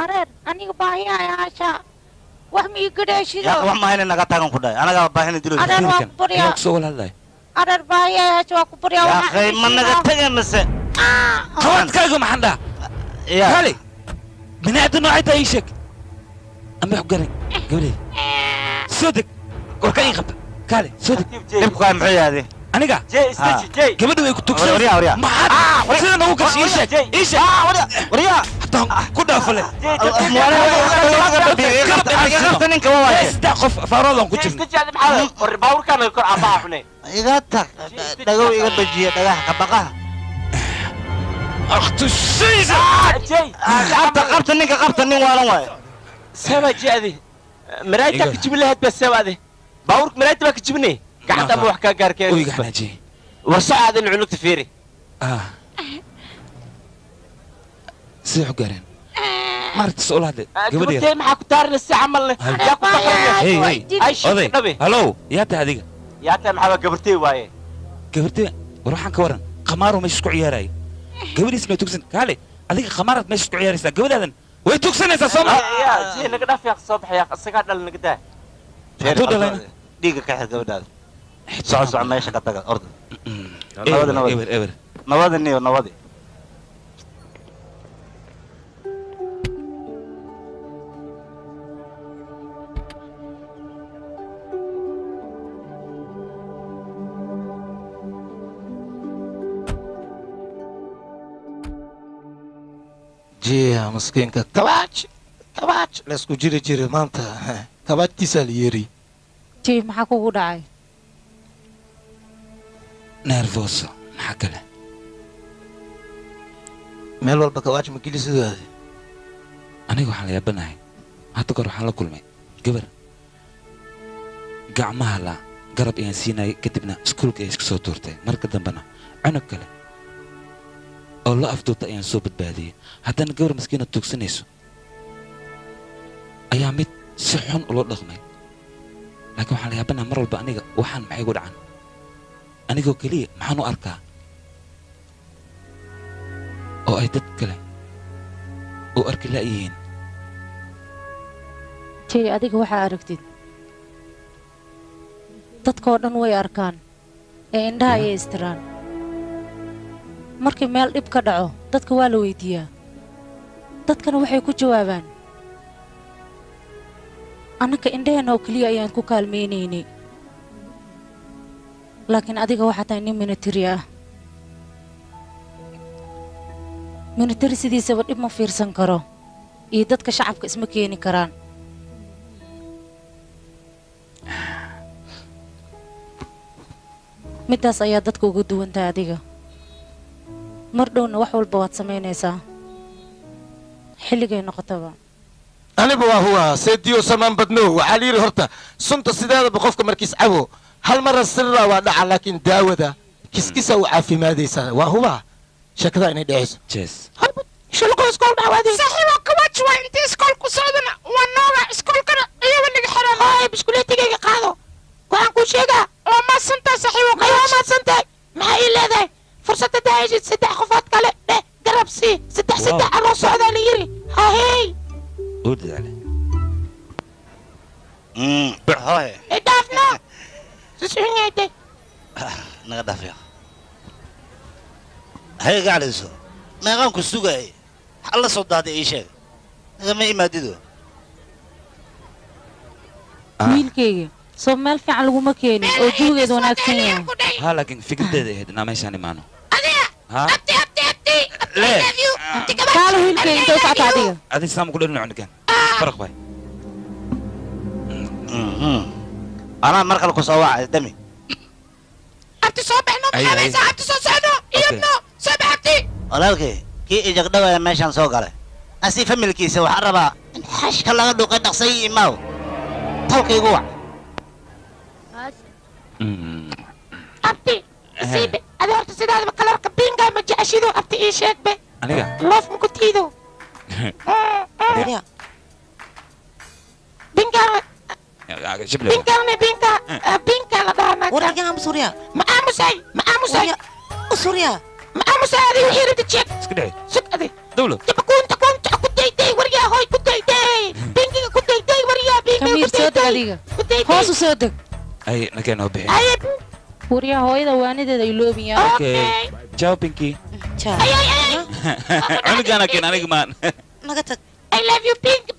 areer aniga baahiyayaasha wax mii gadhaashido yaa wax mahayna naga taagan ku dhahay anaga baahina dilo areer waa ku baryaa soo walaalay areer baahiyayaasha waa ku baryaa yaa akhay ma naga tagay mise qawadkaaga maxaan dhaa kale binaadda noocay tahay ii sheeg ama wax garan gabadheed soo deg warka ii qabta kaale soo deg dhibku kaa muxuu yahay aniga gabadha way ku tugsan maxaad sida nagu gashay ii sheeg waryaa hataan ku dhaafale ninka waa waaye saddex qof faaroodan ku jirna baaburkaan kor aabbaha xune iga tag dhagow iga bajiya dhagaha kabaqaha akhtushayda qabta ninka qabta nin waalan waaye سبا جادي مرايتك تجيب لها بسبا دي باورك مرايتك تجيبني قاعد ابو حكا قاركين وي قاعد اجي وصعد العنق تفيري سيحو قارين مارت سؤال هذا قبل دي ما حكو تارن الساعه عملنا يا كنت هي اي شيء نبي هلو يا تا هذيك يا تا محبا قبرتي واي قبرتي وروحان كورن قمارو مش كو عياراي قبل اسمه تكسن كالي هذيك قمارات مش كو عياريسا قبل هذا way tugsanaysaa soo ma yaa jii naga dhaaf yaa soo baxaya asaga dhal naga daa dhiiga ka xir gabadhaada soco meesha ka taga orda nabada niyo nabadi جيه مسكينك كباج لاسكو جيري مانتا كباج تسال يري جيه maxaa kugu dhacay nervoso maxaa kale meel walba kabaaj ma gelisidooda aniga waxaan la yaabanahay hadda kor waxaan la kulmay gabar gacmaha la garab ayaan siinayay kadibna iskuulka ay iska soo tuurtay marka dambena cunug kale oo la afduubta ayaan soo badbaadiyey haddana gabar maskiina tuugsanayso ayaa mid si xun ula dhaqmay laakiin waxaan la yaabanaha mar walba aniga waxaan maxay gu dhacan anigoo keliya maxaan u arkaa oo ay dad kale u arki la'yihiin jey adiga waxaa aragtid dadkoo dhan way arkaan ee indhaha ayay istiraan markii meel dhib ka dhaco dadka waa la weydiiyaa dadkana waxay ku jawaabaan annaka indhaheenna oo keliya ayaan ku kaalmaynaynay laakiin adiga waxaa tahay nin minatari ah minatari sidiisaba dhib ma fiirsan karo iyo dadka shacabka isma keeni karaan middaas ayaa dadka uga duwan tahay adiga mar dhowna wax walba waad samaynaysaa xilligay noqotaba anigu waa huwa seediyo samaan badno waxaa layidhi horta sunta sideedaba qofka markiis cabo hal mara sirra waa dhaca laakiin daawada kiskisa u caafimaadaysaa waa huba sheekada inay dhacayso jees شلقو اسكول بعوادي صحيح وكواتش وانت اسكول كسودنا ونوغا اسكول كنا ايوه اللي حرام هاي بسكوليتي جاي قادو وان كل شيء وما سنتا صحيح وكيا ما سنتا ما هي اللي فرصة تدايجي سدح خفات كلا قرب سي سدح على الصعود اللي يري هاي ود عليه هاي دافنا سسوينيتي نغدف يا هاي قاعد يسو ما قام كسوقي الله صداد اي شيء ما يماديدو wiilkayga soo meel fiican laguma keenin oo jawigeeda wanaagsan yahay ها لكن فكرتي هيد انا ماشي انا مانو ها ليه kaala wiilkayga intay socota adiga ادي سام كل انه عندك فرق باي انا مركل كسوع دمي أي ساعات تصعدوا يبنو سبعتي walaalkay kii ijag dhawaada meeshaan soo galay asi familkiisa waxaa rabaa in xashka laga dhuuqay dhaqsay imaaw tawkaygu wac abti siibe adi horta sidaadaba kalarka bingaa ma jeceshido abti ii sheeg be aniga loof ma ku tiido bingaa binka la dhahaa wararka aamusuriya ma aamusay suriya ma aamusay adi wixii rida jeeg iska dhacay sug adi dawlo jaba kunta ku dayday waryaa hooy ku dayday binkiga ku dayday waryaa binkiga kamiir soo deg adiga hoos u soo deg ay nakeen oo bixi waryaa hooyada waanideeda ay loobiyaa okay ciao pinky aniga nakeen aniga maan naga tag I love you pinky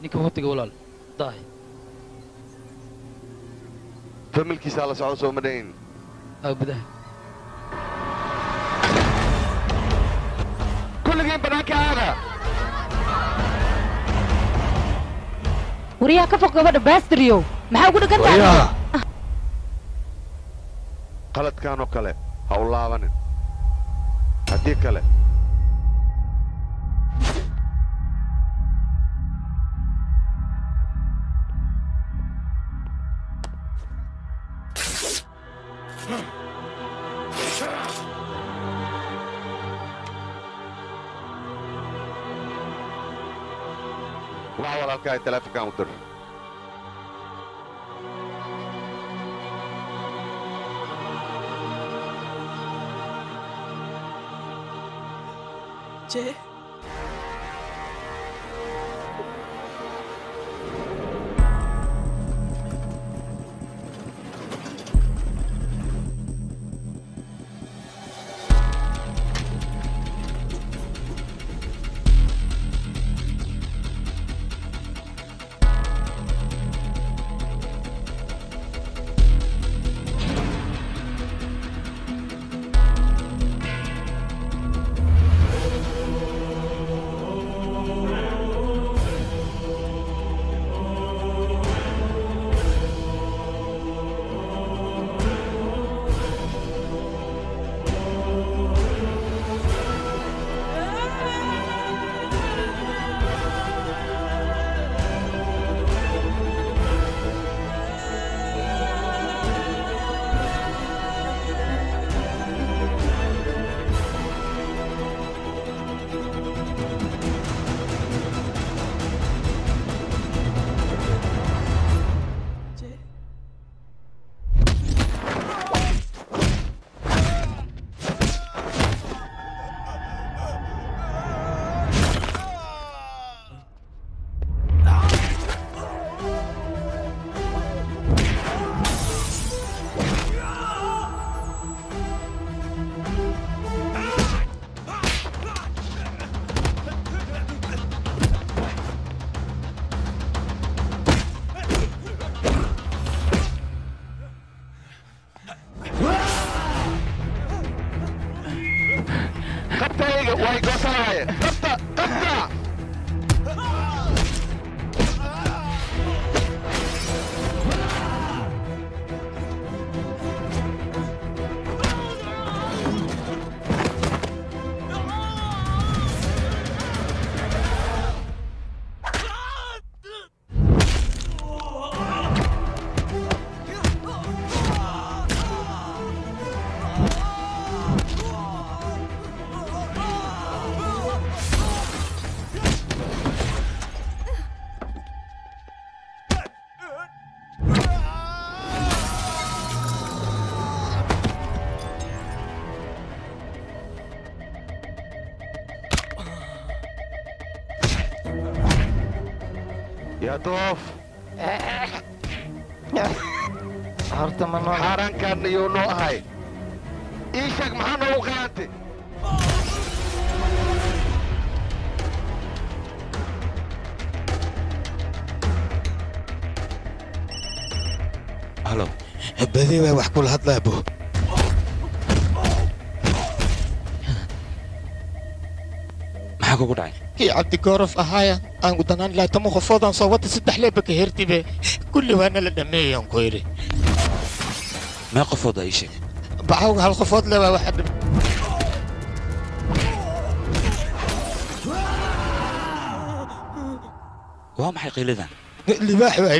ninka waqtiga walaal daay familkiisa la socdo soo madhayn gudaha kulligiin banaanka aada waryaa ka fog gabadha baastiryow maxaa ugu dhagan tahay qaladkan oo kale ha u laabanin haddii kale waxa walaalkaa teleefonkan u dir Jay. way goosanaayeen qabta يا دوف horta ma nool xaaraankaan iyo noo ahay ii sheeg maxaa noogu khiyaantay halo بدي wax kula hadlaa buu maxaa kugu dhacay kii cabdi goorof ahaaya aan u danaan ilaa tamo qofoodan soo wata saddex leeba ka hertibe kulli waana la dhameeyaan ku yiri mee qofood ay sheeg bacawga hal qofood leba waxa dhib waa maxay qiiladan libaax waa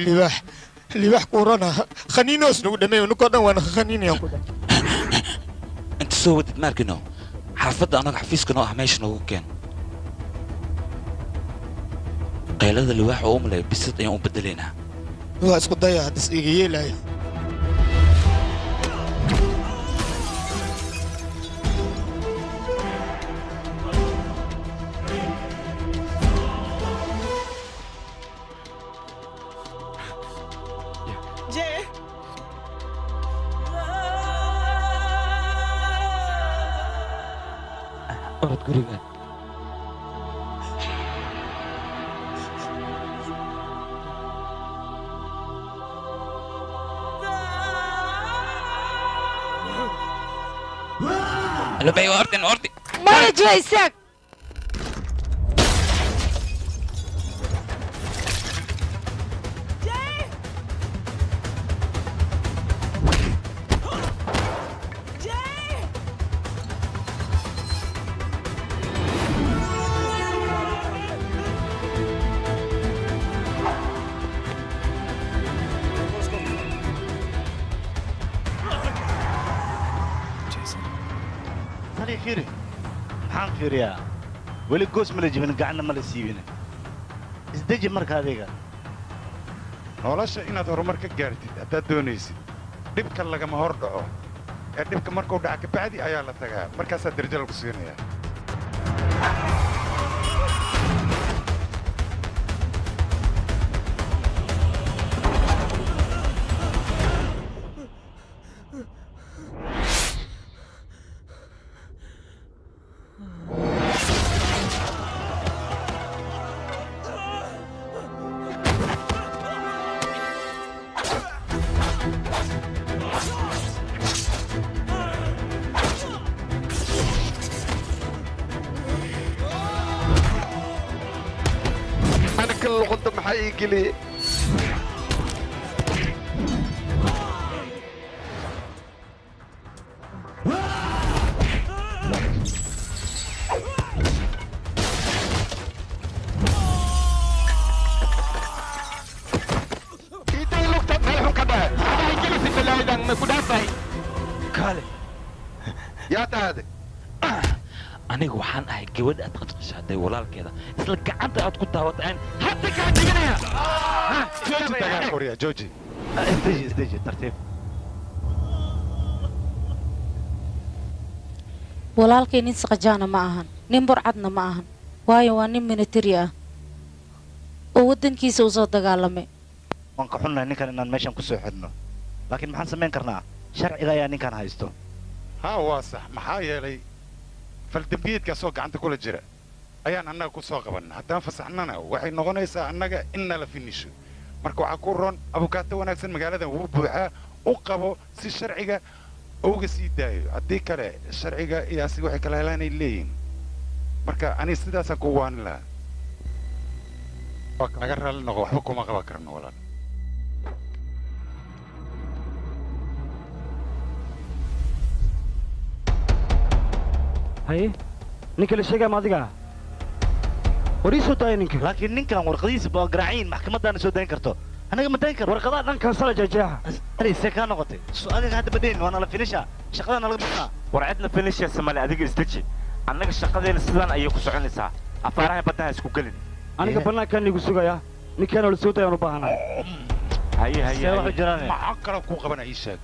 libaax kuurana khaniinoos nagu dhameeyo nuko dhan waana khaniinayaan ku dhac inta soo wadid maarkino xaafadda anaga xafiiska noo ah meesha noogu keen qaylada libaax oo umaleeyo bisad ayaan u bedelaynaa waa isku daya haddis iga yeelaayo orod guriga لبي وردن وردي ما يجيسك فيري محان فيريا ولي قوس ملا جبن قعنا ملا سيبنا ازدجي مرك هذيك nolosha inaad horumar ka gaartid haddaad doonaysid dhibka lagama hor dhaco ee dhibka markuu dhaca kabacdi ayaa la tagaa markaasaa darajo lagu siinayaa اللغة محيك لي يا تهدي aniga waxaan ahay gabadh aad qadqashaaday walaalkeeda isla gacanta aad ku daawataan hadda kaa diganaya jooji dagaal koriya jooji استجي ترتيب walaalkay nin saqajaana ma ahan nin burcadna ma ahan waayo waa nin military ah oo waddankiisa u soo dagaalamay waan ka xunnahay ninkan inaan meeshan ku soo xidhno laakiin maxaan samayn karnaa sharciga ayaa ninkan haysto haa waa sax maxaa yeelay faldambiyeedkaasoo gacanta kula jira ayaan annaga ku soo qabanna haddaan fasaxnana waxay noqonaysaa annaga in nala finisho marka waxaa ku ron abukaato wanaagsan magaaladan wuu buuxaa u qabo si sharciga uga sii daayo haddii kale sharciga iyo asiga waxay kala helaanay leeyihin marka ani sidaasaan ku waanin lahaa waa naga raalli noqo waxba kuma qaban karno walaal haye ninka la sheegaya ma adiga warii soo daaya ninka laakiin ninkan warqadiisa baa garaaciin maxkamadaana soo dayn karto anaga ma dayn karno warqadaha dhankan sala jeejeexa ani see kaa noqotay adiga hadda badeen waana la finisha shaqadana laga bixinaa war cidna finishaysa male adiga isdeji annaga shaqadeena sidaan ayay ku soconaysaa afaaraha baddaha isku gelin aniga bannaankaan igu sugaya ninkaana la soo daayaan u baahanahay haye haye waxu jiraan maxaa kaloo kuu qabana ii sheeg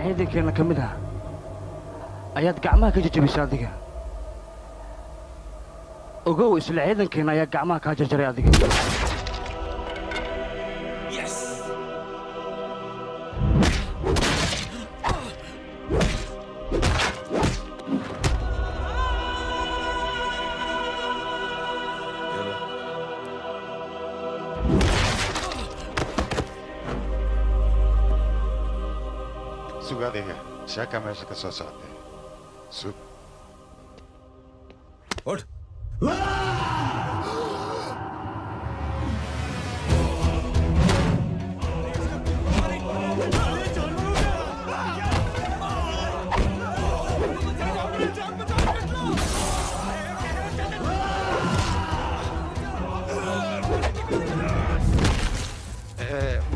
ciidankeena ka mid ah ayaad gacmaha ka jajabisay adiga ogow isla ciidankeena ayaa gacmaha kaa jarjaray adiga sugaadayga sheeka meesha ka soo socotay sug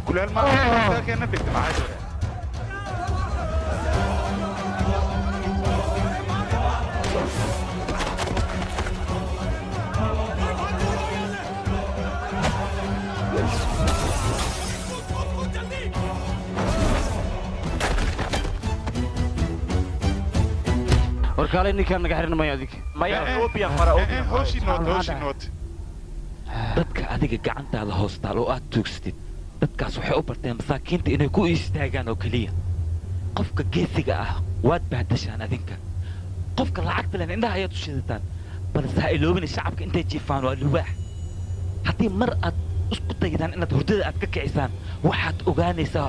كلال ما كان نبيك معاه warkaale ninkaan naga xiran maya adig maya oobiyan fara oobiyan hooshi noot dadka adiga gacantaada hoostaal oo aad tuugsatid dadkaas waxay u barteen masaakiinta inay ku istaagaan oo keliya qofka geesiga ah waad bahdashaan adinka qofka lacagta leh indhaha ayaad u shidataan balse ha iloobina shacabka intay jiifaan waa luwaax haddii mar aad isku daydaan inaad hurdada aad ka kicisaan waxaad ogaanaysaa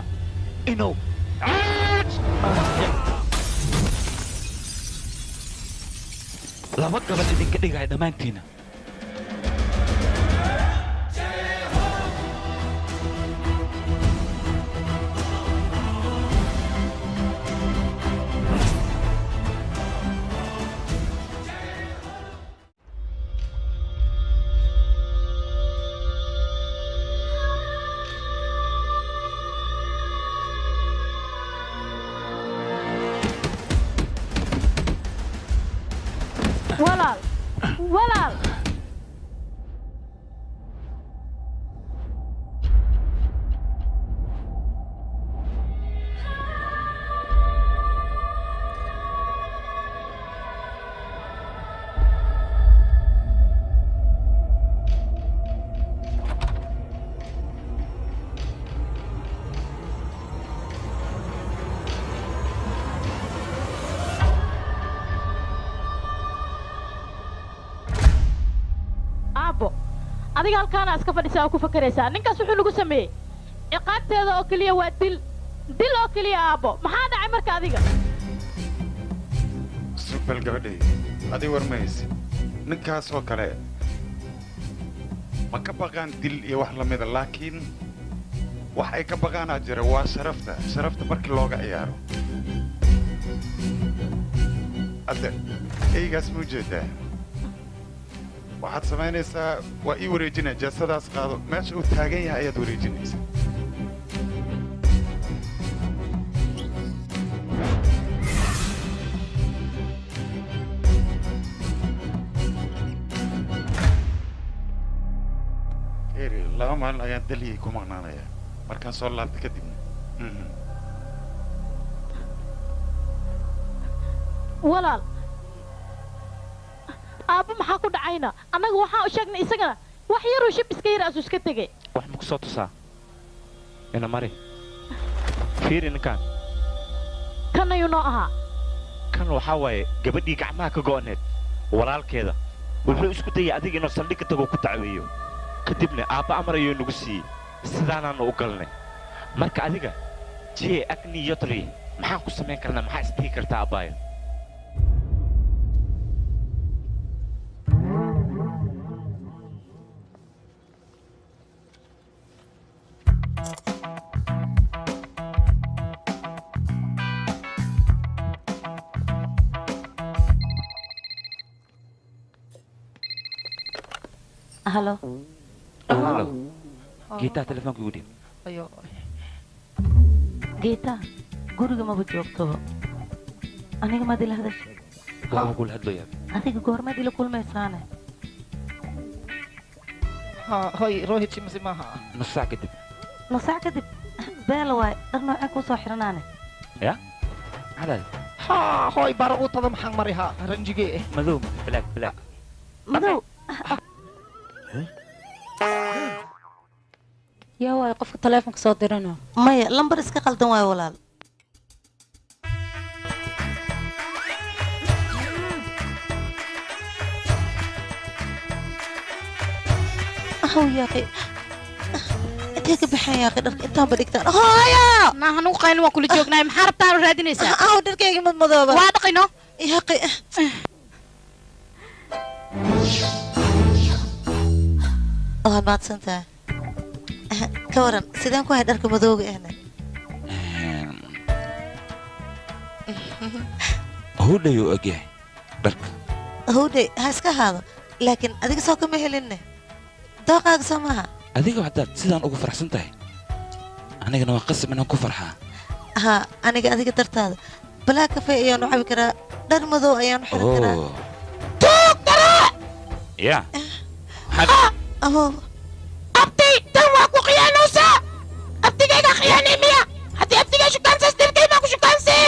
inuu laba gabal idinka dhigaya dhammaantiina walaal adiga halkaana iska fadhisaa oo ku fakaraysaa ninkaas wuxuu nagu sameeyey ciqaabteeda oo keliya waa dil oo keliya aabbo maxaa dhacay marka adiga sugbal gabadhay adiga warmaysi ninkaas oo kale ma ka baqaan dil iyo wax lamida laakiin wax ay ka baqaanaa jira waa sharafta markii looga ciyaaro hadda eygaas ma ujeedaa waxaad samaynaysaa waa ii wareejinaya jeesadaas qaado meesha uu taagan yahay ayaad wareejinaysaa eri laba maalin ayaan dalyay ku maqnaanayaa markaan soo laabta kadibna walaal aabba maxaa ku dhacayna annaga waxaan u sheegnay isagana wax yaruu shib iska yar asuu iska tegey wax ma ku soo tusaa ina mari fiiri ninkaan kan ayuu noo ahaa kan waxaa waaye gabadhii gacmaha ka go'aneed walaalkeeda wuxuu isku dayay adiga inuu saldhigga tago ku dacweeyo kadibna aabba amar ayuu nagu siiyey sidaanaannu u galnay marka adiga jee agni yotri maxaan ku samayn karnaa maxaa isdhihi kartaa abbaayo halo halo geetaa telefoonka igu dhiib ayo geeta guriga maba joogto aniga maad ila hadashay waa kula hadlayaa adiga goormaad ila kulmaysaane hoy rohit shimsi maaha nus saac kadib nus saac kadib beela waay dhar noocee kuu soo xiranaane ya maxaad hoy bara uu tada maxaan marihaa ranjigee madow black madow yaa waay qofka taleefonka soo dirana maya lambar iska qaldan waayo walaal aw yaaqi intee ka baxeen yaaqi dharka intaan ba dhigtaan hooyo maahan u qayn waa kula joognaay maxaa rabtaa raadinaysaa aw dharkayga madmadooba waa dhaqayno yaaqi waad mahadsantahay ka waran sideen ku hay dharka madooga ahna hudhayu ogyahay dharka howdhe ha iska haado laakiin adiga soo kama helinne dooqaaga soo maaha adiga haddaad sidaan ugu faraxsan tahay anigana waa qasab inaan ku farxaa ها أنا قاعد أقدر هذا بلا كفاية يا نوع بكرة در مذو يا نوع بكرة توك ترى يا أهو أبتي تواك وخيانوسا أبتي كيكا خياني ميا حتى أبتي كيكا شو كانسا ستير كيما كو شو كانسي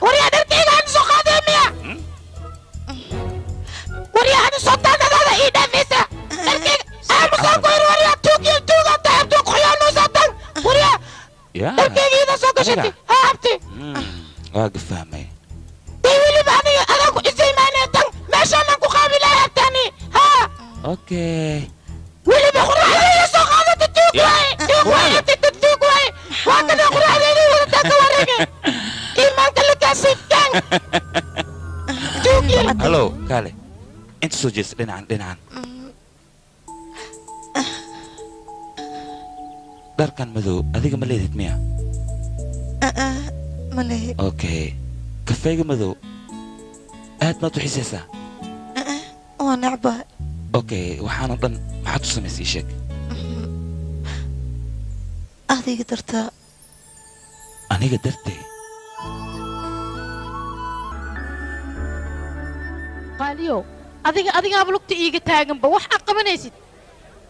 وريا در كيكا عندو سو خاضي ميا وريا عندو سلطان هذا إيدا فيسا در كيكا أمو سو كوير وريا توك يلتوك أنت أبتوك خيانوسا تن وريا يا در كيكا إيدا سو كشتي ها أبتي واقف فهمي تيويلي بعدي أنا كو إزاي ماني تن ماشا منكو خابلا يا تاني ها اوكي واللي بيخرج علي سو خاضي تتوك واي توك واي تتوك واي وأنا أخرج علي ولا تاكوريكي إيمان كلك أسيتان توكي هلو كالي انت سوجيس دينان داركان مدو أديك مليدت ميا مليه اوكي كفاية مدو هات ما تحسسها وانا عبا اوكي وحانا ضن ما حد سمسي شك هذه قدرتها أنا قدرتي qaaliyow adigaaba lugta iiga taaganba wax aad qabanaysid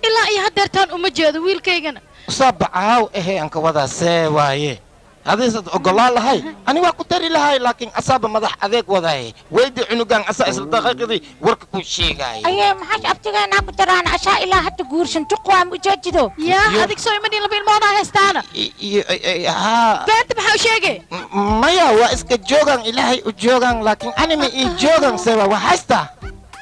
ilaa iyo haddeertaan uma jeedo wiilkaygana صبعاو إيه أنك وضع سوايه هذا صد أقول هاي أنا واقول تري لهاي لكن أصاب مضح أذيك وضعي ويدي عنقان أساس الدقيقة دي ورك كل شيء جاي أيه ما حاج أبتغى أنا بتران عشاء إلى حتى قرشن تقوى مجدده يا هذيك سوي مني لبي الموضوع هستانا ها بنت بحاو شيء ما يا واسك جوجان إلهي وجوجان لكن أنا مي جوجان سوا وحسته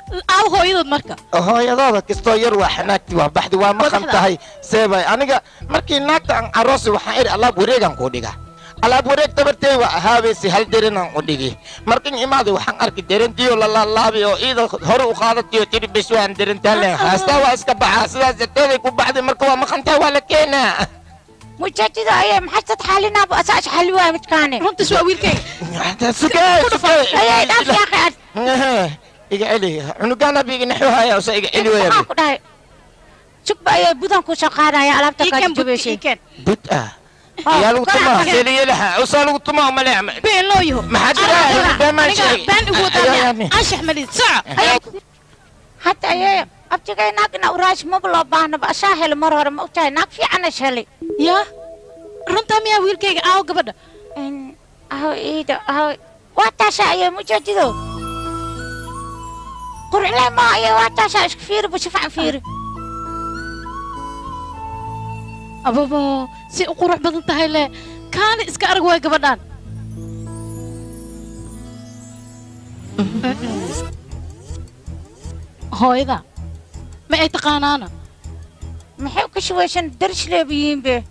أو هو يضد مركب هو يضاد كستو يروح ناكتي وبحد وما خمتهاي سيباي أنا مركي ناكت عن عروسي وحير الله بوريجان كوديجا الله بوريج تبرتي وهابسي هل درنا كوديجي مركين إمادي وحن أركي درن تيو لا الله بيو إذا هرو خالد تيو تري بسوان درن تالين هستوى إسكبا حاسدا زتوي كوبعد مركوا ما خمتها ولا كينا مجدده أيه ما حسيت حالنا بأساس حلوة متكانة رنت سوى ويلكي سكاي أيه دافع يا أخي إيجالي عنقانا بيجي نحوها يا وسا إيجالي ويا بي شوف بقى بدن كوشا قارا يا على بتكاد جبشي بدأ يا لو تما سيلي لها وصلوا تما ما لا بين لو يهو ما حد لا ما شيء بين هو ده أشح مليت ساعة حتى أيه أبتكي ناقنا وراش مبلغ بان بأشاهل مرة ما أتاي ناق في أنا شلي يا رنتام يا ويلكي أو قبضة إن أهو إيدا أهو واتاشا أيه مجدده قرعنا ما أيه واتاشا إيش كفير بشفع فير أبابا سي قروح بدن تهيله كان إسك أرجوه قبضان هو إذا ما أتقانانا ما حيوك شويشن درش لبيين به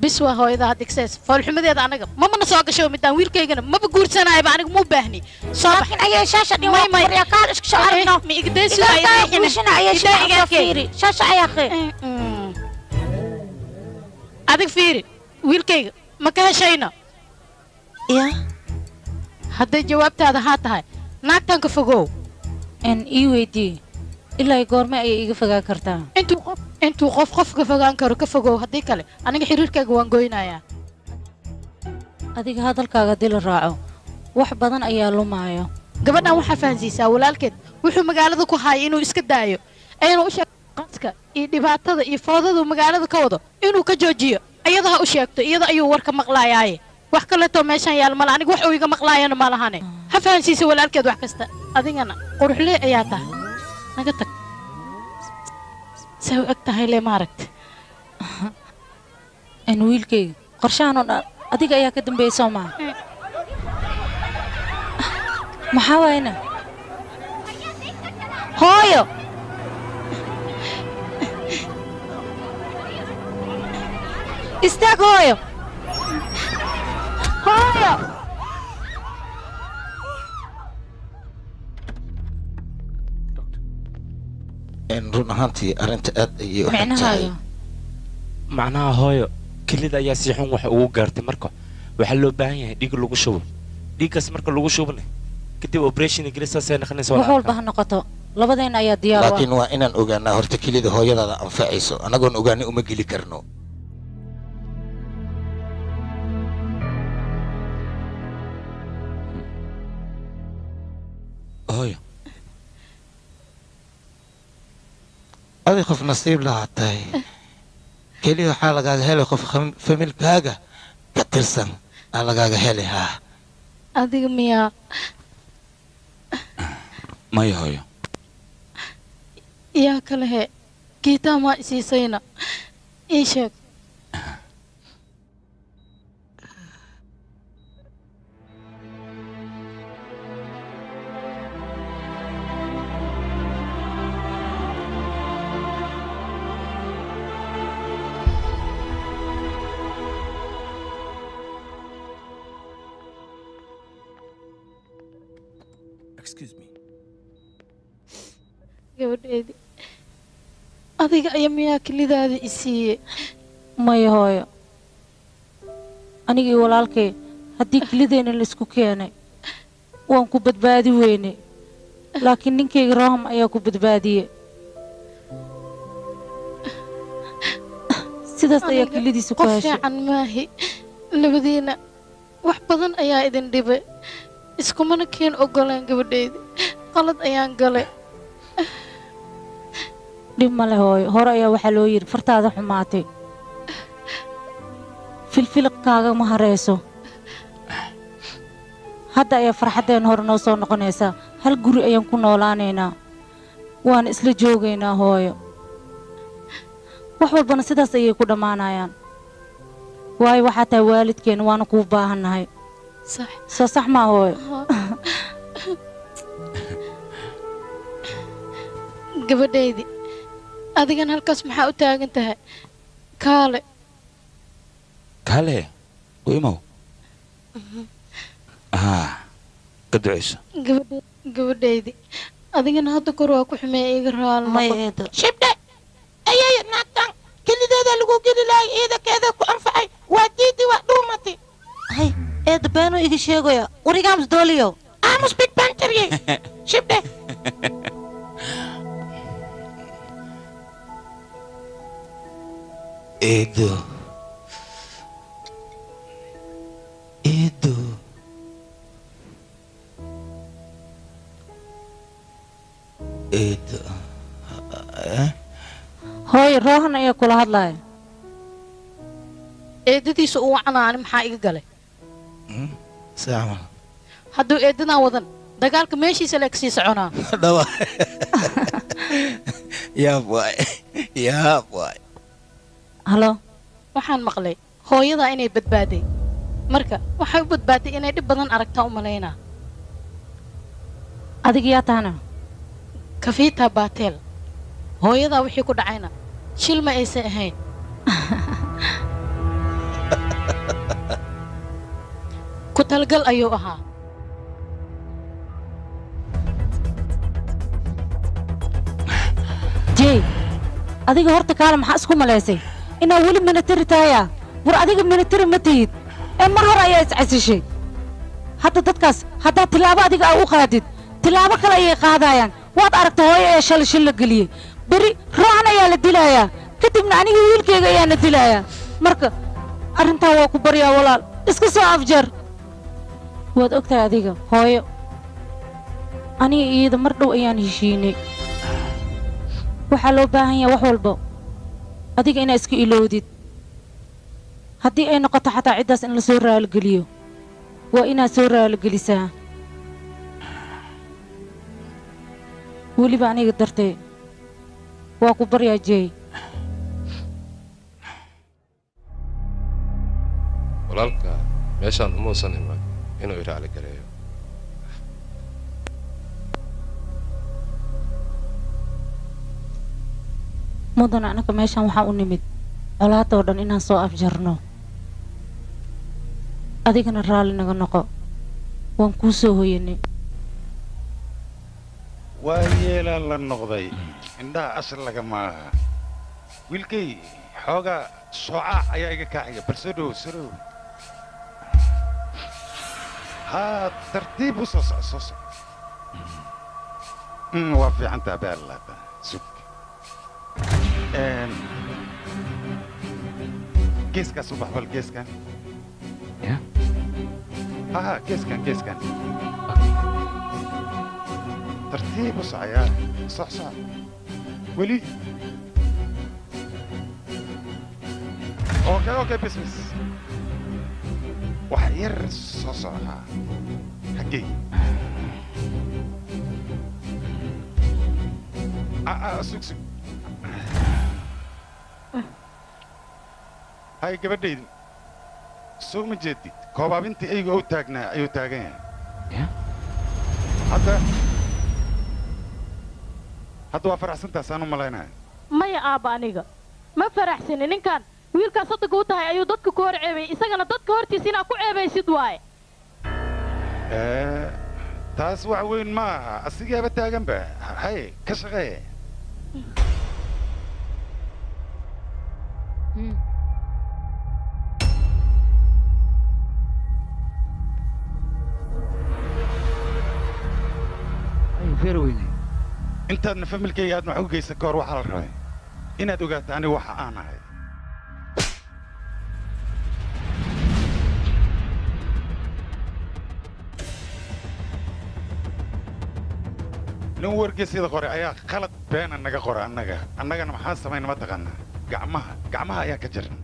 بسوا هو إذا هديك ساس فالحمد هذا أنا ما من سواق شو متان ويل كيجنا ما بقول سنة يبقى أنا مو باهني صباح أي شاشة دي ما يا كارش شعرنا مي إقداس إذا وشنا أي شاشة فيري شاشة أي أخي هذيك فيري ويل كيج ما كان شينا يا هذا جوابت هذا هاتها ناكتن كفجو إن إيويدي إلا يقول ما أي فجأة كرتا انتو qof ka fogaan karo ka fogow haddii kale aniga xiriirkaaga waan goynayaa adiga hadalkaaga dil raaco wax badan ayaa lumaayo gabadhan waxaa fahansiisaa walaalkeed wuxuu magaalada ku haaya inuu iska daayo ayna u sheegto qaska iyo dhibaatada iyo foodada magaalada ka wado inuu ka joojiyo iyada ha u sheegto iyada ayuu warka maqlaayaaye wax kaleeto meeshan yaal mala aniga wax uu iga maqlaayana ma lahane ha fahansiisa walaalkeed wax kasta adigana quruxle ayaa tahay naga tag say u eg tahay lee maaragta aan wiilkayga qorshahan oo dhan adiga ayaa ka dambeeyay soo maaha maxaa waayna hooyo istaag hooyo hooyo run ahaantii arrinta aad ayay u xun tahay macnaha hooyo kelida ayaa si xun wax ugu gaartay marka waxaa loo baahan yahay dhiig lagu shubo dhiiggaas marka lagu shubna kadib operation ingiriisaasay naqanaysa wax walba ha noqoto labadeena ayaa diyaar u ah laakiin waa inaan ogaanaa horta kelida hooyadaada anfacayso annagoon ogaani uma geli karno hooyo adi qof nasiib lahaa tahay keliya waxaa lagaaga helay qof familkaaga ka tirsan aa lagaaga helay haa adiga miyaa maya hooyo yaa kale he giitaa maa isiisayna ii sheeg gabadheedi adiga ayaa miyaa kelidaada i siiyey maya hooyo anigii walaalkay haddii kelideenna laysku keenay waan ku badbaadi weynay laakiin ninkayga raham ayaa ku badbaadiyey sidaas ayaa kelidiisa ku qof heshay fiican maahi labadiina wax badan ayaa idin dhibay iskumana keen ogolaan gabadheedi qalad ayaan galay dhib male hooyo hore ayaa waxaa loo yidhi fartaada xumaatay filfiliqkaaga ma harayso hadda ayaa farxaddeen hore noo soo noqonaysaa hal guri ayaan ku noolaanaynaa waana isla joogaynaa hooyo wax walbana sidaas ayay ku dhammaanayaan waayo waxaa tahay waalidkeenna waana kuu baahannahay soo sax maa hooyo gabadhaydi adigan halkaas maxaa u taagan tahay kaale kaale u imow ka ducayso gabadhaydi adigana hadda kor waa ku xumeeya iga raalno shibdhe ayay naagtan kelideeda lagu geli lahay ciidankeeda ku anfacay waa diidi waa dhuumatay hay eeda beenu iga sheegaya warigaams dooliyo aamus big bantarye shibdhe Edo. Edo. Edo. hooyo roohan ayaa kula hadlaya eedadiisa uu wacanaani maxaa iga galay Saamal. hadduu eedadan wadan dagaalka meeshiisa lee kasii soconaa Dhawa. Yaa boy. Yaa boy. halo waxaan maqlay hooyadaa inay badbaaday marka waxay u badbaaday inay dhib badan aragtaa u malaynaa adiga yaa tahana kafiitaa baateel hooyadaa wixii ku dhacayna shil ma aysan ahayn ku talgal ayuu ahaa jey adiga horta kaale maxaa isku malaysay inaa weli minatari tahaya war adiga minatari ma tihid ee mar hore ayaa iscasishay hadda dadkaas haddaad tilaabo adiga aa u qaadid tilaabo kale ayay qaadayaan waad aragta hooyo ee shalay shil la geliyey beri roocan ayaa la dilayaa kadibna aniga wiilkayga ayaa na dilayaa marka arrintaa waa ku baryaa walaal iska soo afjar waad ogtahay adiga hooyo aniga iyada mar dhow ayaan heshiinay waxaa loo baahan yahay wax walba adiga inaa iska ilowdid haddii ay noqoto xataa ciddaas in la soo raaligeliyo waa inaad soo raaligelisaa weliba aniga dartee waa ku baryaa jeey walaalka meeshaan umuusan iman inuu iraali gareeyo mudan anaka meeshaan waxaa u nimid colaadoo dhan inaan soo afjarno adigana raalli naga noqo waan kuu soo hoyanay waa yeelaa la noqday indhaha asal laga maaha wiilkay xoogaa soocaac ayaa iga kaacaya bal soo dhow soo dhow haa tartiib u soo soco soo soco waa fiicantaa baalaada sug geeskaas u bax bal geeskan ها geeskan tartiib u socoyaa soc soc weli okay bis wax yar soo socohaa xaggey sug hay gabadhaydi soo ma jeedid koobaabintii ayga u taagnaa ayuu taagan yahay hadda waa faraxsantaasaan u malaynaya maya aabba aniga ma faraxsani ninkan wiilkaas saddex u tahay ayuu dadka ku hor ceebay isagana dadka hortiisa inaad ku ceebaysid waaye taas wax weyn ma aha asigaaba taaganba hay ka shaqee intaadna familkayga aad wax u geysan ka hor waxaa la rabay inaad ogaato aniga waxa aan ahay nin wargeysyada qore ayaa qalad beena naga qora annagana maxaan samayna ma taqaanaa gacmaha ayaa ka jiran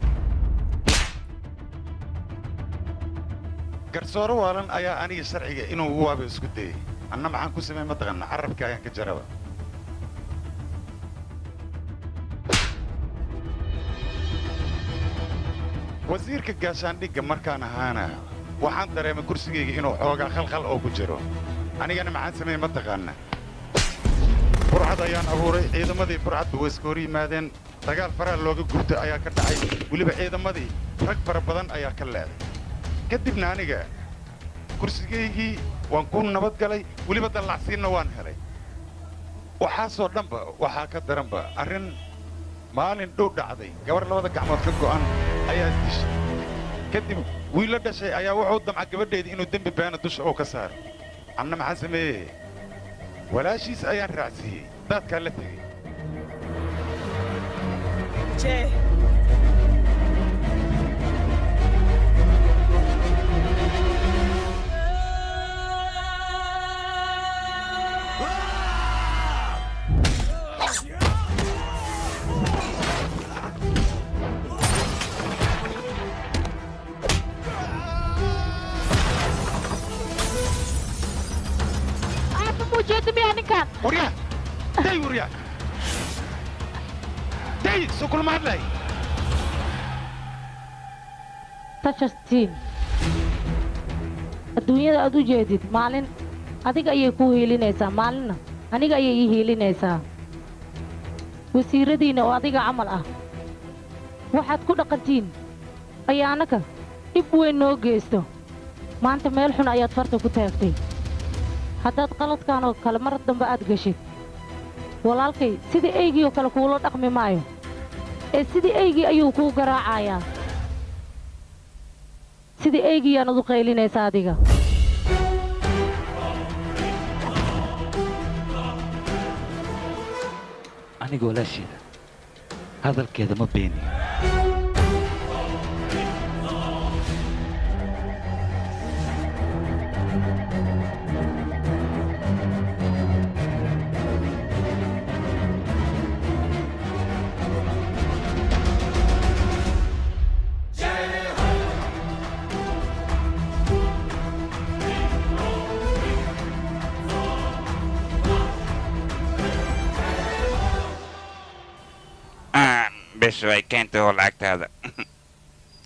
garsooro waalan ayaa aniga sharciga inuu ugu waaba isku dayay anna maxaan ku samey ma taqaanaa carabka ayaan ka jaraba wasiirka gaashaandhigga markaan ahaana waxaan dareemay kursigayga inuu xoogaa khalkhal oo ku jiro anigana maxaan samey ma taqaanaa burcad ayaan abuuray ciidamadii burcadba way iska hor yimaadeen dagaal faraha looga gubta ayaa ka dhacay weliba ciidamadii rag fara badan ayaa ka leeday kadibna aniga kursigaygii waan ku nabad galay weliba dallacsiinna waan helay waxaasoo dhanba waxaa ka daranba arrin maalin dhow dhacday gabar labada gacmood ka go'an ayaa isdishay kadib wiil la dhashay ayaa wuxuu damca gabadheedii inuu dembi beena dusha oo ka saaro anna maxaan sameeyey walaashiis ayaan raacsiiyey daadkaa la tegey وريا داي وريا داي سوكل مهدلاي tashastiin adduunyada aad u jeedid maalin adiga ayay ku hiilinaysaa maalinna aniga ayay ii hiilinaysaa wasiiradiinna oo adiga camal ah waxaad ku dhaqantiin ayaa annaka dhib weyn noo geysto maanta meel xun ayaad farta ku taagtay haddaad qaladkan oo kale mar dambe aad geshid walaalkay sidii eygii oo kale kuula dhaqmi maayo ee sidii eygii ayuu kuu garaacayaa sidii eygii yaanad u qaylinaysaa adiga aniga walaasheeda hadalkeeda ma beeniyo بس واي كانت هو لعقت هذا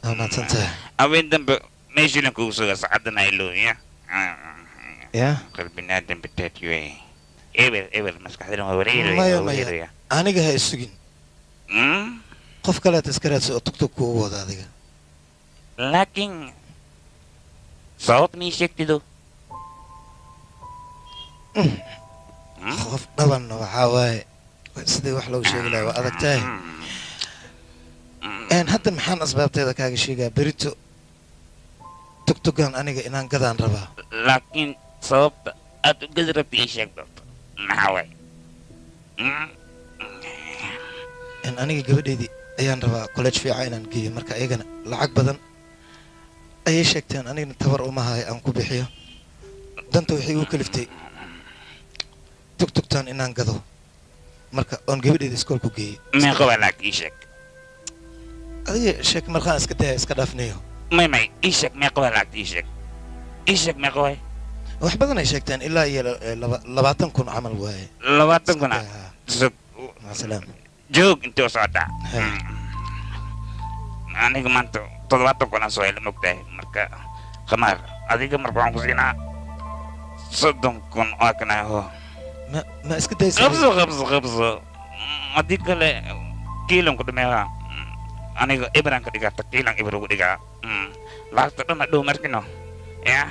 ما تنتهي أوين دم ماشي لك وصل صعدنا إلو يا قلب النادم بالتاتيوي إبل مسك حدا ما وريله ما يا أنا جاي السجن قف كلا تذكرات تكتب كوه هذا لكن صوت ميشك تدو خوف طبعا وحاواي sidii wax loogu sheegi lahaa waa adag tahay hadda maxaan asbaabteeda kaaga sheegaa berito tugtugan aniga inaan gadaan rabaa laakiin sababta aad u gadi rabta ii sheeg doonto maxaa waay aniga gabadheydii ayaan rabaa college fiican inaan geeyo marka iyagana lacag badan ayay sheegteen anigana tabar uma hayo aan ku bixiyo danta waxay igu kaliftay tugtugtan inaan gado marka on gabadheeda iskoolku geeyey meeqa waa lacag ii sheeg adiga sheeg markaan iska daya iska dhaafnayo may ii sheeg meeqa waa lacag ii sheeg meeqa waay wax badan ay sheegteen ilaa iyo 20,000 camal waaye 20,000 masalaam joog intee socdaa aniga maanta 70,000 soo hela mogtahay marka khamaar adiga marka waxaan ku siinaa 30,000 oo kana ho ما اسكت دايس خبزة هذيك كيلو كده ميها أنا إبران كده كيلو إبرو كده لا ترى دو مركنو يا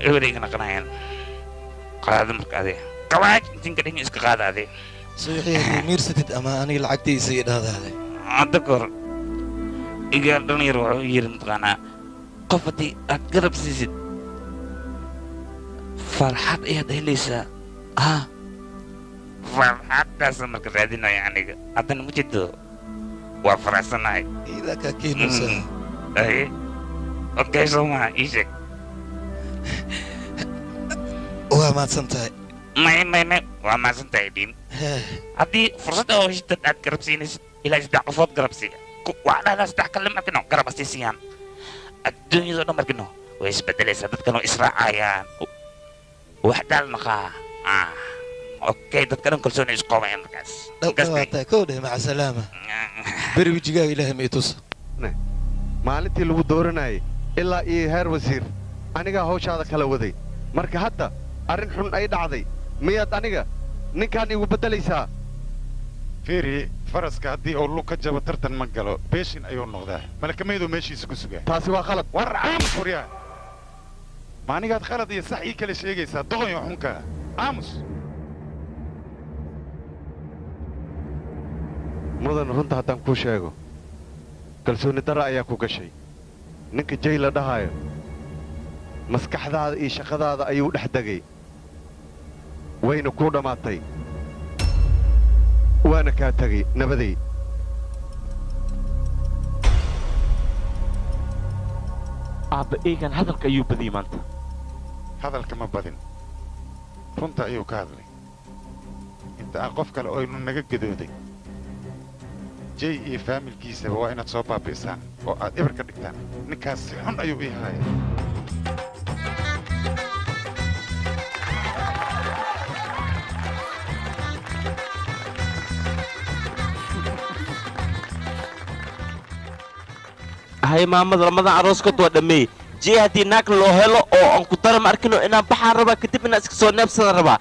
إبري كنا كناين قاعد مركادي كواج تيجي كده إسك قاعد هذه صحيح مير ستة أما أنا لعقتي سيد هذا أذكر إيجار دني روح يرن تغنا قفتي أقرب سيد فرحات إيه ده لسه فرحات ده مركز هذينا يعني أتن مجدو وفرحنا إذا كاكين وسا أيه أوكي سوما إيشك وما تنتهي ما وما تنتهي دين هذه فرصة أو إيش تتأكد سينس إلى إيش تعرفات قرب سي وعلى لا تتكلم أكنه قرب سيسيان الدنيا ده مركنه وإيش بدل سدد كانوا إسراء عيان وحدة المقا اوكي تتكلم كل سنة اسقوم عين مركز كوده مع سلامة بري وجهه إلهي ميتوس maalintii lagu dooranayay ilaa iyo heer wasiir aniga hawshaada kala waday marka hadda arrin xun ay dhacday miyaad aniga ninkaan igu beddelaysaa fiiri faraska haddii uu lug ka jabo tartan ma galo beeshin ayuu noqdaa malakamaydu meeshiisa ku sugaa taasi waa khalad war aamus furyaa ma anigaad khalad iyo sax ii kala sheegaysaa doqonyo xunka aamus mudan runta haddaan kuu sheego kalsooni darra ayaa ku gashay ninka jay la dhahayo maskaxdaada iyo shaqadaada ayuu dhex degay wayna kuu dhammaatay waana kaa tegay nabaday aabba eegan hadalka ayuu badiyey maanta hadalka ma badin runta ayuu ka hadlay inta aan qof kale oynu naga gadooday jay iyo faamilkiisaba waa inaad soo baabi'isaan oo aad eber ka dhigtaan ninkaas si xun ayuu ii haaya hay maamada ramadan arooskood waa dhameeyey jay haddii naag loo helo oo aan ku dara ma arkino inaan baxaan rabaa kadib inaan iska soo neebsada rabaa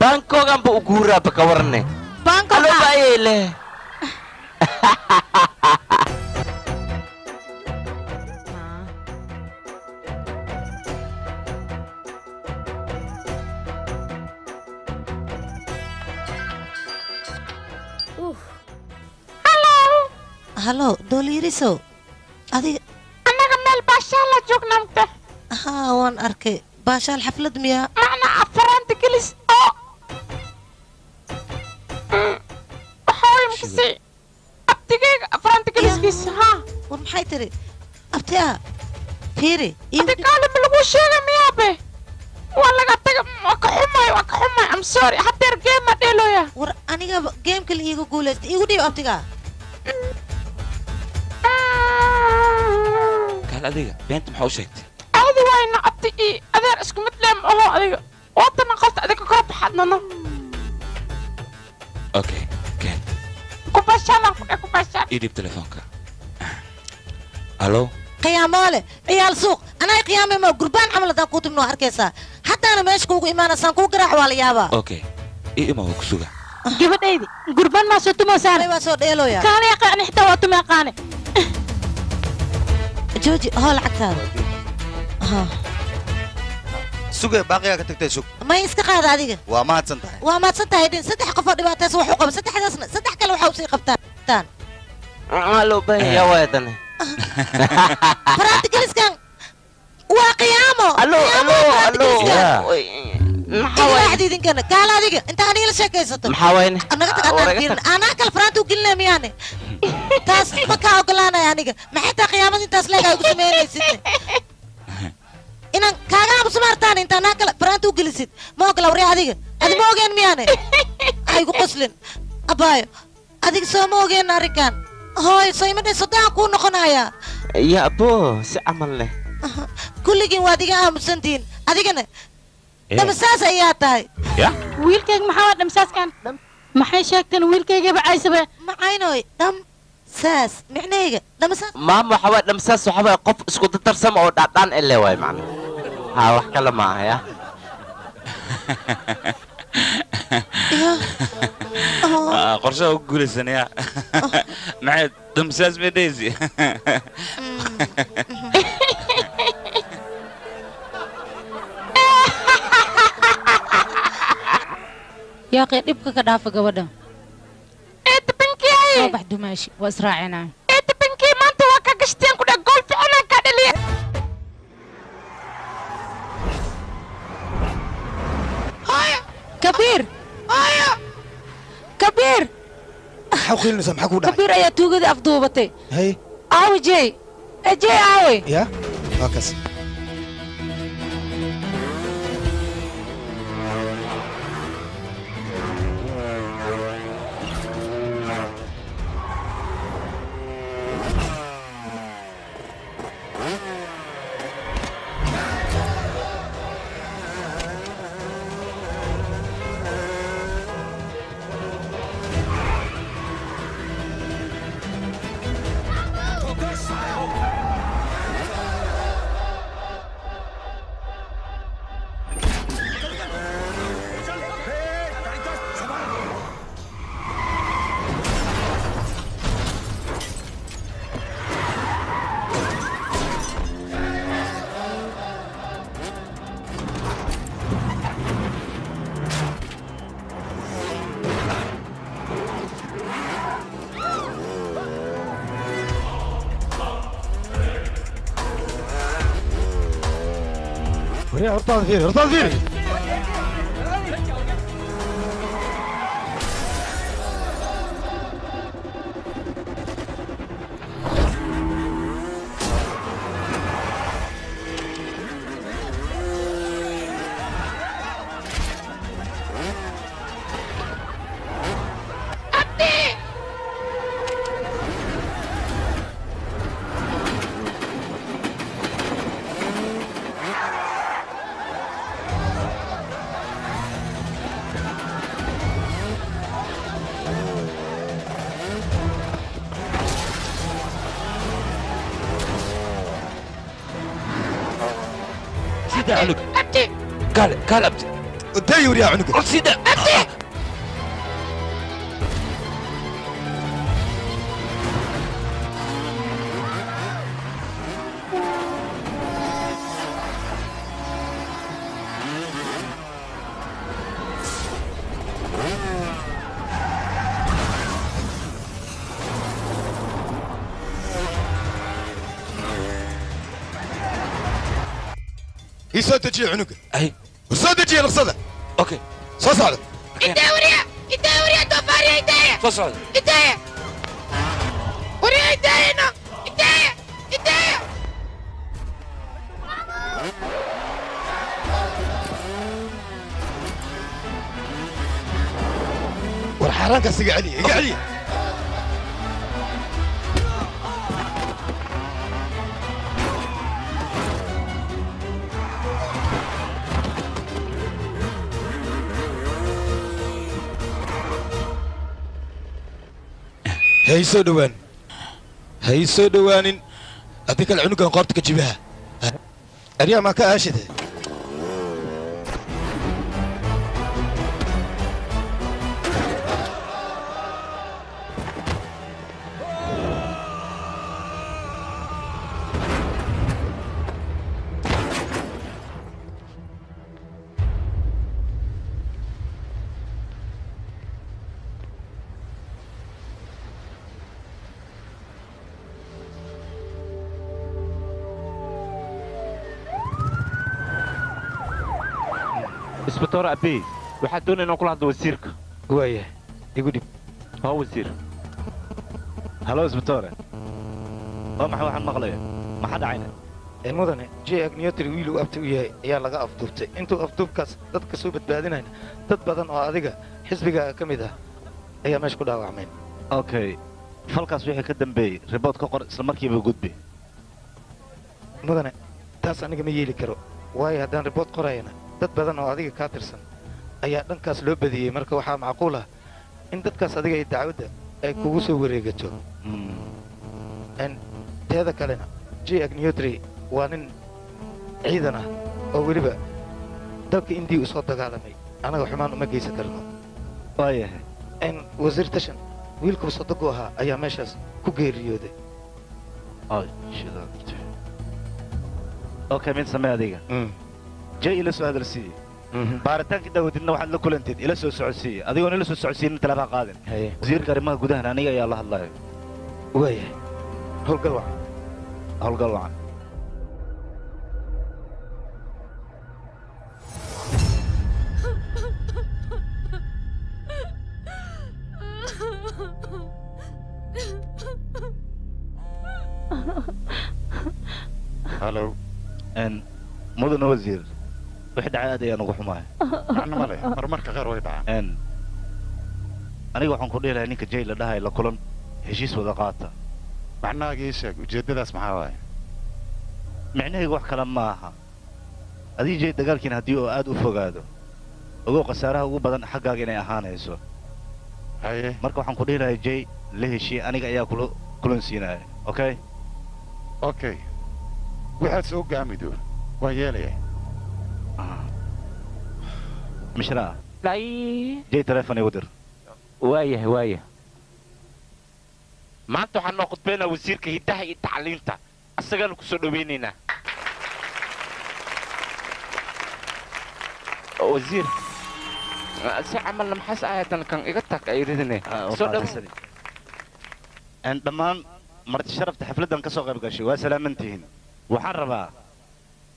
baankooganba u guuraaba ka waranne baayay leh هلو دوليريسو أدي أنا مال باشا جوجنامته ها وان أركي باشا الحفلة ميا معنا أفرانت كليس حاول مكسي أبتيجي أفرانت كليس كيس ها ورمحي تري أبتيها فيري أبتي قالب لغو شيغا ميابي ولا قاتك وكحمي I'm sorry حتى الجيم ما ديلو يا ور أنيغا جيم كل إيغو قولت إيغو ديو أبتيغا قال أديك بنت محوشت هذه وين أبتي إيه أدير اسكو مثلهم أهو أديك وأنت نقلت أديك كرب حدنا أوكي كان idib telefoonka allo qiyaamole ciyaal suuq anaa qiyaame ma gurbaan camal hadaan kuu tibnoo arkaysaa haddaana meesha kuugu imaanaysaan kuu garaac waa la yaabaa okay ima waa ku suga gabadhaydi gurbaan maa soo tumoosaan waa soo dheelooya kaale yaqaani xitaa waa tuma yaqaane jooji hoo lacagtaada suge baaqigaa ka tagtay sug may iska qaada adiga waa mahadsan tahay waa mahadsan tahay dhin 3 qof oo dhibaataysa wax u qaba saddexdaasna 3 kale waxa u sii qabtaan loo baahan yaa waayadane practicaliskan waa qiyaamo allo maxaa waayad idinkana kaala adiga inta aniga la sheekaysato maxaa waayne anaga taqaan anaa kale faraanta u gelinaa miyaane taas ma kaa ogolaanaya aniga maxay taa qiyaamada intaas leegaa ugu samaynaysid inaan kaaga aamuso maartaan inta anaa kale faraanta u gelisid ma ogola waree adiga adi ma ogeen miyaane aygu qoslin abaayo adiga soo ma ogeen arrinkan hooy soo imadhay soddaan kuu noqonayaa ya abo si camal leh kulligiin waad iga aamusantihiin adigana dhamsaas ayaa tahay wiilkayga maxaa waa dhamsaaskan maxay sheegteen wiilkaygaba caysabe macaynoy dhamsaas micnahayga dhamsaas maam waxa waa dhamsaas waxa waa qof isku dadarsama oo dhaadhaan ele waay macna ha wax kale ma aha ya qorshaha u guulaysanaya maxay damsaas medhaysi yaaqee dhibka ka dhaafa gabadha eedabankii soo bax dumaashi waa israacinaa eedabankii maanta waa ka gashteen ku dheh gool ficinaan kaa dhaliya kabiir kabiir maxaa ku qilinaysaa maxaa ku dhacay kabiir ayaa tuugadii afduubatay hay aawe jey jey aawe ya waa kas هرطان فيني هرطان فيني سيدة عنق أبتي قال أبتي انت يوري عنق سيدة أبتي هي صوت تجي عنقه اي صوت تجي القصده اوكي صوت صعد انت وريا توفاري انت صوت انت وريا انت هنا انت والحركه اسق علي اق علي هي سو دوان hay soo dhowaanin haddii kale cunugan qoorta ka jibaha aryaa maa ka aashide isbitoor abey waxaad doonaya inaan kula hadlo wasiirka waaya igu dhib haa wasiir halo isbitoore waa maxay waxaan maqlaya maxaa dhacayna mudane j agniyotri wiil uu abti u yahay ayaa laga afduubtay intuu afduubkaas dadka soo badbaadinayna dad badan oo adiga xisbiga ka mid ah ayaa meesha ku dhaawacmeen okay falkaas wixii ka dambeeyey ribood ka qor isla markiiba gudbi mudane taas aniga ma yeeli karo waayo haddaan ribood qorayana dad badan oo adiga kaa tirsan ayaa dhankaas loo badiyey marka waxaa macquul ah in dadkaas adiga ay dacwadda ay kugu soo wareegato teeda kalena j agniyotri waa nin ciidan ah oo weliba dalka indii u soo dagaalamay annaga xumaan uma geysan karno waayahay wasiir tashan wiilkuu sodogu ahaa ayaa meeshaas ku geeriyooday okay mid samee adiga jay ila soo hadalsiiye baaritaankii daawadidna waxaad la kulanteed ila soo socodsiiye adigoon ila soo socodsiinin talaabaa qaadan wasiirka arrimaha gudahan aniga ayaa la hadlayo waayahay howlgal wacan howlgal wacan halo mudane wasiir wixii dhacay aad ayaan ugu xumahay macno ma leh marmarka qaar way dhacaan aniga waxaan ku dhihi lahaa ninka jay la dhahay la kulan heshiis wada qaata macnahaaga ii sheeg ujeeddadaas maxaa waaye micnahayga wax kale ma aha adii jay dagaalkiina haddii oo aad u fogaado ogow khasaaraha ugu badan xaggaaga inay ahaanayso haye marka waxaan ku dhihi lahaa jay la heshiye aniga ayaa kulan siinaya okay okay waxaad soo gaamido waan yeelaya mishraa jay telefon igu dir waayahay waaya maanta waxaan noo khudbaynaa wasiirka hiddaha iyo tacliinta asagaanu ku soo dhowaynaynaa wasiir si camalna maxaas aayatan kan iga tag ay ridine soo dhowaysan dhammaan marti sharafta xafladdan ka soo qayb gashay waa salaamantihiin waxaan rabaa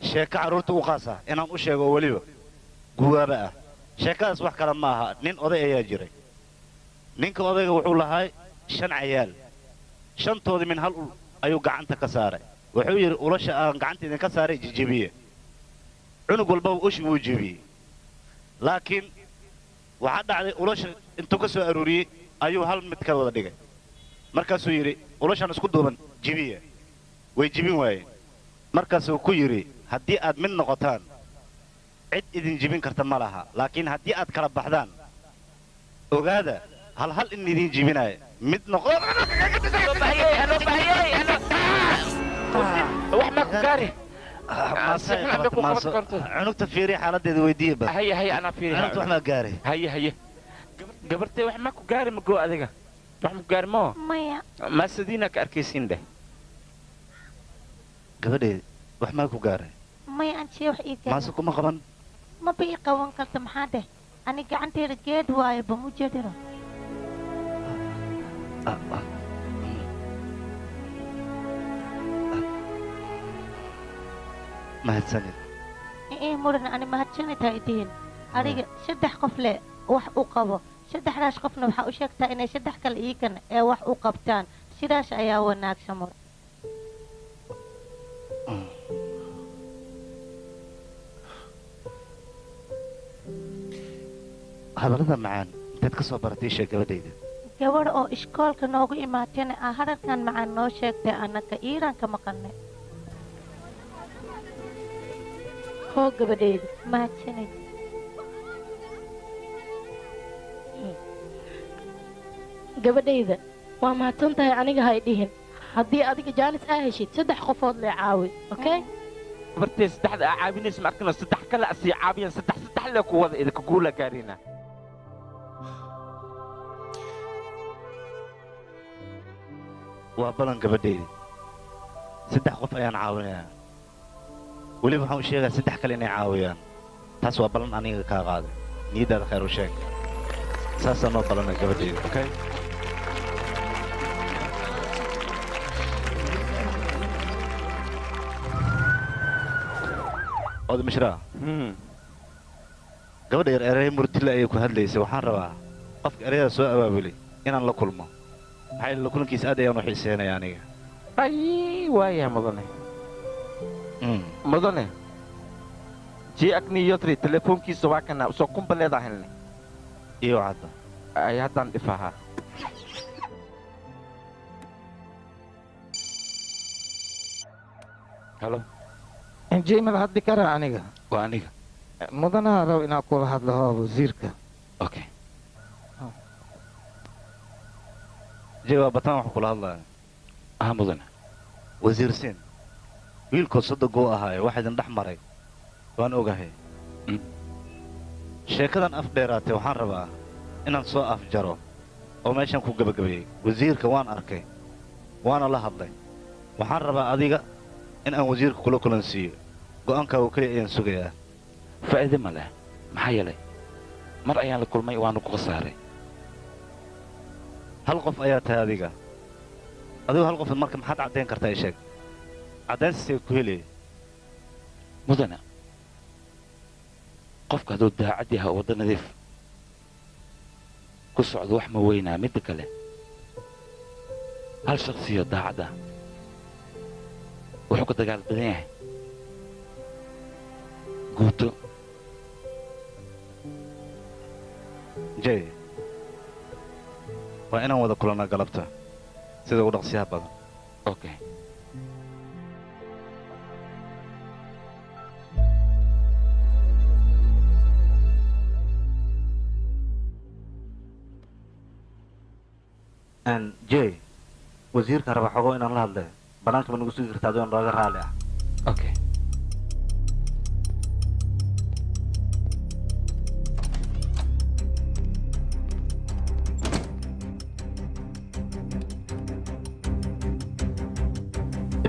sheeko carruurta u qaasa inaan u sheego oo weliba guwaaba ah sheekadaas wax kale ma aha nin oday ayaa jiray ninka odayga wuxuu lahaa 5 cayaal shantoodii min hal ul ayuu gacanta ka saaray wuxuu yidhi ulasha aan gacanta idinka saaray jijibiye cunug walbaba ushi wuu jibiyey laakiin waxaa dhacday ulasha intuu ka soo aruuriyey ayuu hal mid ka wada dhigay markaasuu yidhi ulashan isku duuban jibiye way jibin waayeen markaasuu ku yidhi haddii aad mid noqotaan cid idin jibin karta ma laha laakiin haddii aad kala baxdaan ogaada hal in idin jibinaya mid noqo wax ma ku gaari cunugta fiiri xaaladeeda weydiiye bas haye haye anaa fiiri cunugta wax ma gaari haye haye gabartay wax ma ku gaari ma goo adiga wax ma ku gaari moo maya ma sidiina ka arkaysiin dheh gabadheed wax ma ku gaaray maya aan jee wax ii gaari maase kuma qaban ma ba ii qaban karta maxaa dheh ani gacanteeda geed waaye ba mu jeedino mahadsanid mudan ani mahadsanitahay idiin adiga 3 qof leh wax u qabo 3daas qofna waxa u sheegtaa inay 3 kale iigan ee wax u qabtaan sidaas ayaa wanaagsan mar hadallada macaan inteed ka soo baratay sheeg gabadhayda gabadh oo iskoolka noogu imaatayna aa hadalkan macaan noo sheegtay annaka iiraan ka maqalnay hoo gabadhayda mahadsanid gabadhayda waa mahadsan tahay aniga hay dhihin haddii adiga jaanis aa heshid 3 qofood lee caawi okay bartay saddexda aa caabinaysa ma arkana saddex kale asii caabiyan saddex lee ku wada idinka guula gaarina waa balan gabadheydii 3 qof ayaan caawinayaa weliba waxaan u sheegaa 3 kale inay caawiyaan taas waa balan aniga kaa qaaday niyaddaada khayr u sheeg saasaa noo balanay gabadheydii okay ood mishraa gabadha yar erey murtile ayay ku hadlaysay waxaan rabaa qofka ereyada soo abaabulay inaan la kulmo maxaa yeele la kulankiisa aad ayaan u xiiseynaya aniga ay waaya mudane jii akni yotri telefoonkiisa waa kana soo kumba leedahay iyo hadda ay haddaan dhifahaa halo injiimada haddi kara aniga waa aniga mudanaha raw inaa kula hadlo wasiirka okay jewa bataan wax kula hadlaya mudane wasiir siin wiilkood sadogoo ahaaye wax idin dhex maray waan ogahay sheekadan af dheeraatay waxaan rabaa inaan soo afjaro oo meeshan ku gebagabeeyey wasiirka waan arkay waana la hadlay waxaan rabaa adiga in aan wasiirka kula kulansiiyo go'aankaagu keliya ayaan sugayaa faa'iide ma leh maxaa yeelay mar ayaan la kulmay waanu ku khasaaray hal qof ayaa tahay adigu hal qof marka maxaad caddayn kartaa ii sheeg caddayntiisay ku heliyey mudana qofka hadduu daacad yahay oo wadda nadiif ku socdo wax ma weynaa midda kale hal shakhsiyo daacadda wuxuu ka dagaal badan yahay guuto jay waa inaan wada kulannaa galabta sida ugu dhaqsiyaha badan okay jay wasiirka raba xogo inaan la hadle bannaanka ma nagu sugi kartaa adoon nooga raali ah okay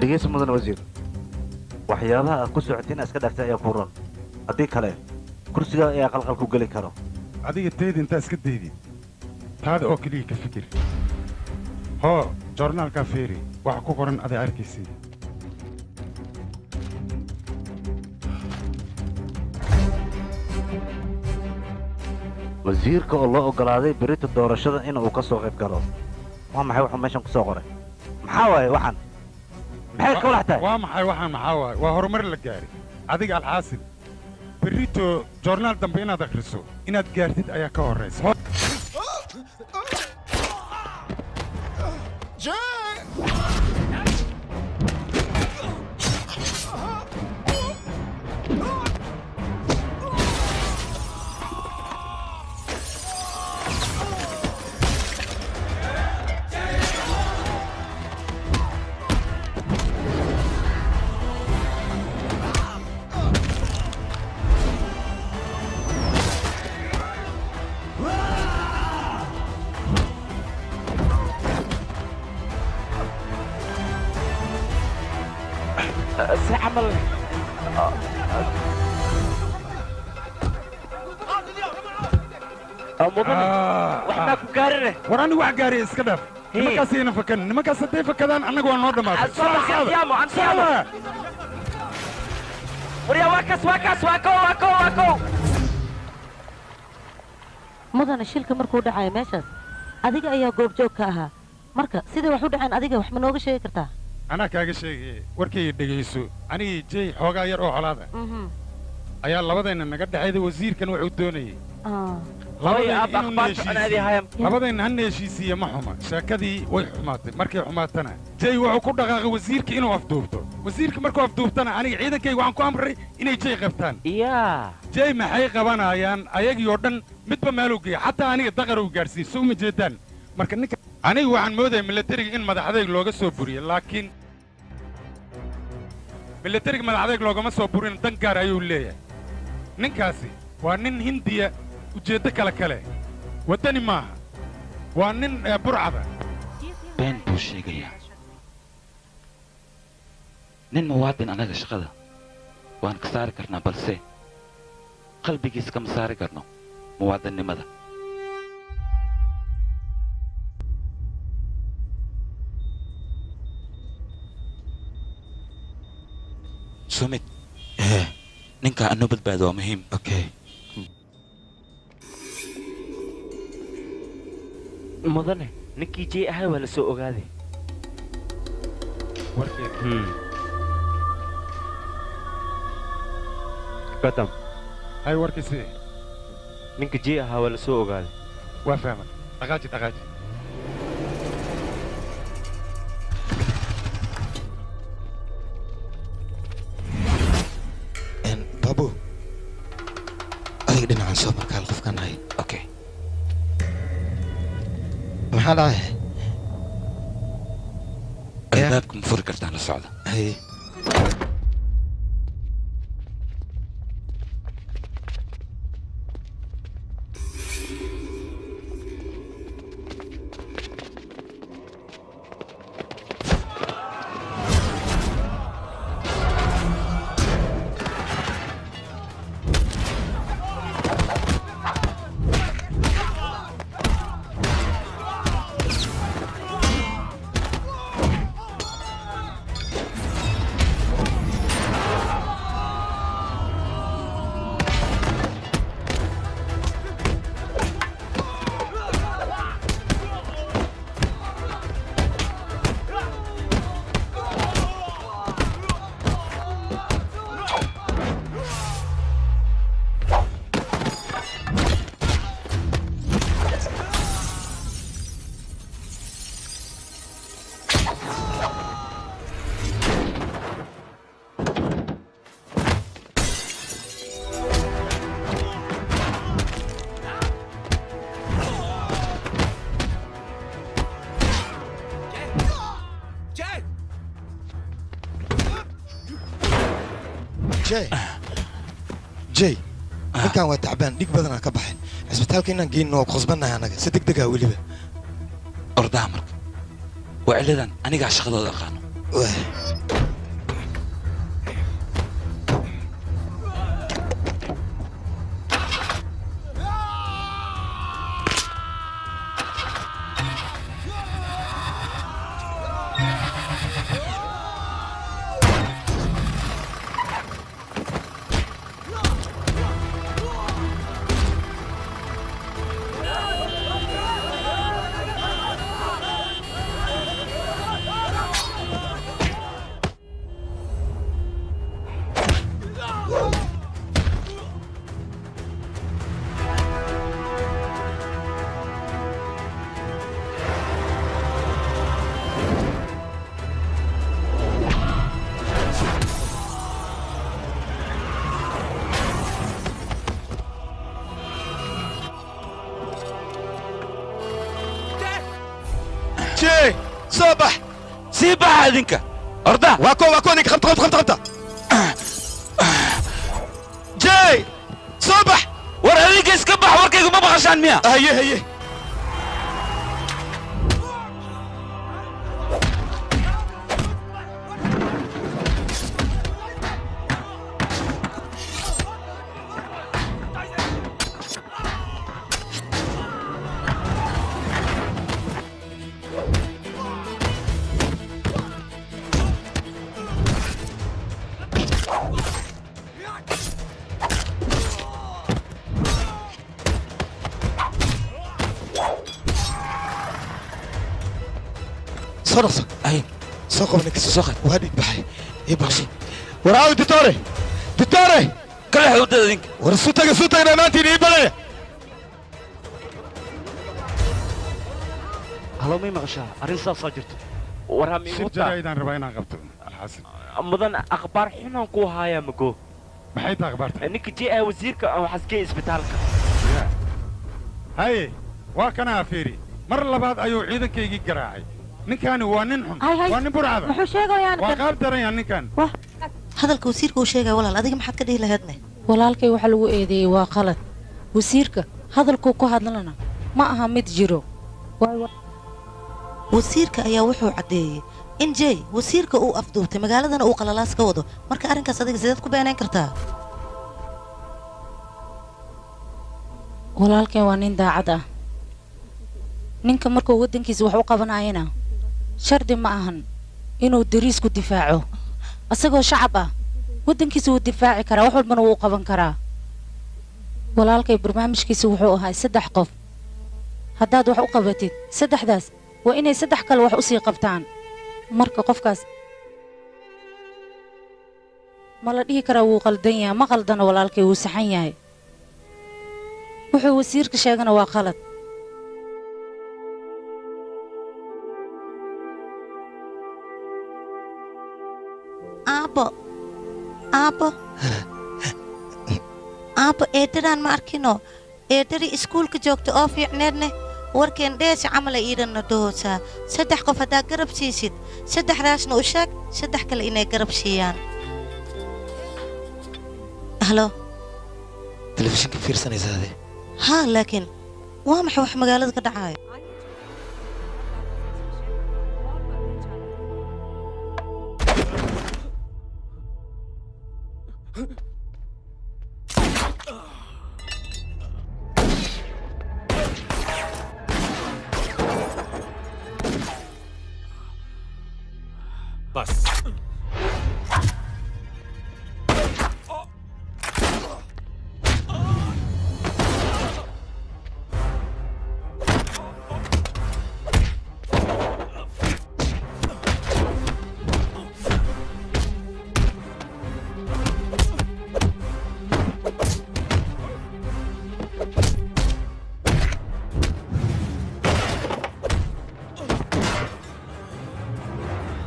dhegeysa mudane wasiir waxyaabaha aad ku socotiin iska dhaftay ayaa ku ron haddii kale kursigaa ayaa qalqal ku geli karo adiga teedi intaa iska daydid taada oo keliya ka fikir hoo joornaalkaa feeri waxa ku qoran aday arkaysid wasiirka oo loo oggolaaday berita doorashada in uu ka soo qayb galo waa maxay wuxuu meeshan ku soo qoray maxaa waaye waxaan maxay ka walax tahay waa maxay waxaan maxaa waaye waa horumar la gaari adiga alxaasil berito joornaal dambe inaad akhriso inaad gaartid ayaa ka horraysa عمل waxbaa ku gaarine war anigu wax gaariya iska dhaaf nimankaasayna fakan nimankaas hadday fakadaan annaga waa noo dhammaatay mudana shilka markuu dhacayo meeshaas adiga ayaa goobjoog ka ahaa marka siday wax u dhaceen adiga wax ma nooga sheegi kartaa anaa kaaga sheegaya warkayga dhegayso anigii jay xoogaa yar oo colaada ayaa labadayna naga dhexayda wasiirkan wuxuu doonayey labadayna hana heshiisiiye ma xuma sheekadii way xumaatay markay xumaatana jay wuxuu ku dhaqaaqay wasiirka inuu afduubto wasiirka markuu afduubtana aniga ciidankayga waxaan ku amray inay jay qabtaan jay maxay qabanayaan ayagii oo dhan midba meeluu geeya xataa aniga daqar uu gaadhsiin so uma jeedaan marka ninka anigu waxaan moodaya milatariga in madaxadayg looga soo buriyo laakiin milatariga madaxadayg loogama soo burin dan gaar ayuu leeyahay ninkaasi waa nin hindiya ujeeddo kale waddani maaha waa nin burcada been buu sheegayaa nin muwaadin annaga shaqada waan ka saari karnaa balse qalbigiis kama saari karno muwaadinnimada sumid ninka anoo badbaado waa muhiim okay mudane ninkii jey ahay waa la soo ogaaday badam hay warkiisi ninka jey ahaa waa la soo ogaaday waa fahman dhaqaaji babu adiga dhinacan soo markaal qofkan hay okay maxaa dhacay albaabka ma furi kartaan la socda hay jay ninkan waa tacbaan dhig badanaa ka baxay cisbitaalka inaan geyno oo qosbannahay annaga si deg degaa weliba ordaha marka waa ciladan anigaa shaqadooda aqaano صباح سيبها هذيك أرضا واكو نيك خبطة جاي صباح ورا هذيك اسكبح وركيكو ما بغاش عن مياه هي صرص اي سوق منك سوق وهدي بحي يبغى وراو دكتوري كل حدود ذيك ورسوتك انا ما انت يبغى هلو مي مغشا ارين صاصا جرت ورا مي شو جايدان رباينا قبطو الحسن مدن اخبار حنا كو هايا مكو maxay tahay akhbaarta ninka jee wasiirka oo xaskay isbitaalka hay waa kana afiri mar labaad ayuu ciidankaygii garaacay ninkaani waa nin xun waa nin burcada muxuu sheegayaa waa qaab daranya ninkan hadalka wasiirka uu sheegaya walaal adiga maxaad ka dhihi lahaydne walaalkay waxa lagu eedeeyey waa qalad wasiirka hadalkuu ku hadlana ma aha mid jiro wasiirka ayaa wuxuu caddeeyey in jey wasiirka uu afduubtay magaaladana uu qalalaas ka wado marka arrinkaas adiga sideed ku beenayn kartaa walaalkay waa nin daacad ah ninka markuu waddankiisa wax u qabanayana shardi ma ahan inuu dariisku difaaco asagoo shacab ah waddankiisa wuu difaaci karaa wax walbana wuu qaban karaa walaalkay barnaamijkiisa wuxuu ahaa 3 qof haddaad wax u qabatid 3daas waa inay 3 kale wax u sii qabtaan marka qofkaas ma la dhihi karaa wuu qaldan yahay ma qaldana walaalkay wuu saxan yahay wuxuu wasiirka sheegana waa qalad aabbo eedadaan ma arkino eedadii iskuulka joogta oo fiicneedne warkeen dheesi camala iidhanna dhahoosaa 3 qof haddaa garab siisid 3daasna u sheeg 3 kale inay garab siiyaan halo telefishinka fiirsanaysaade haa laakiin waa maxay wax magaalada ka dhacaayo बस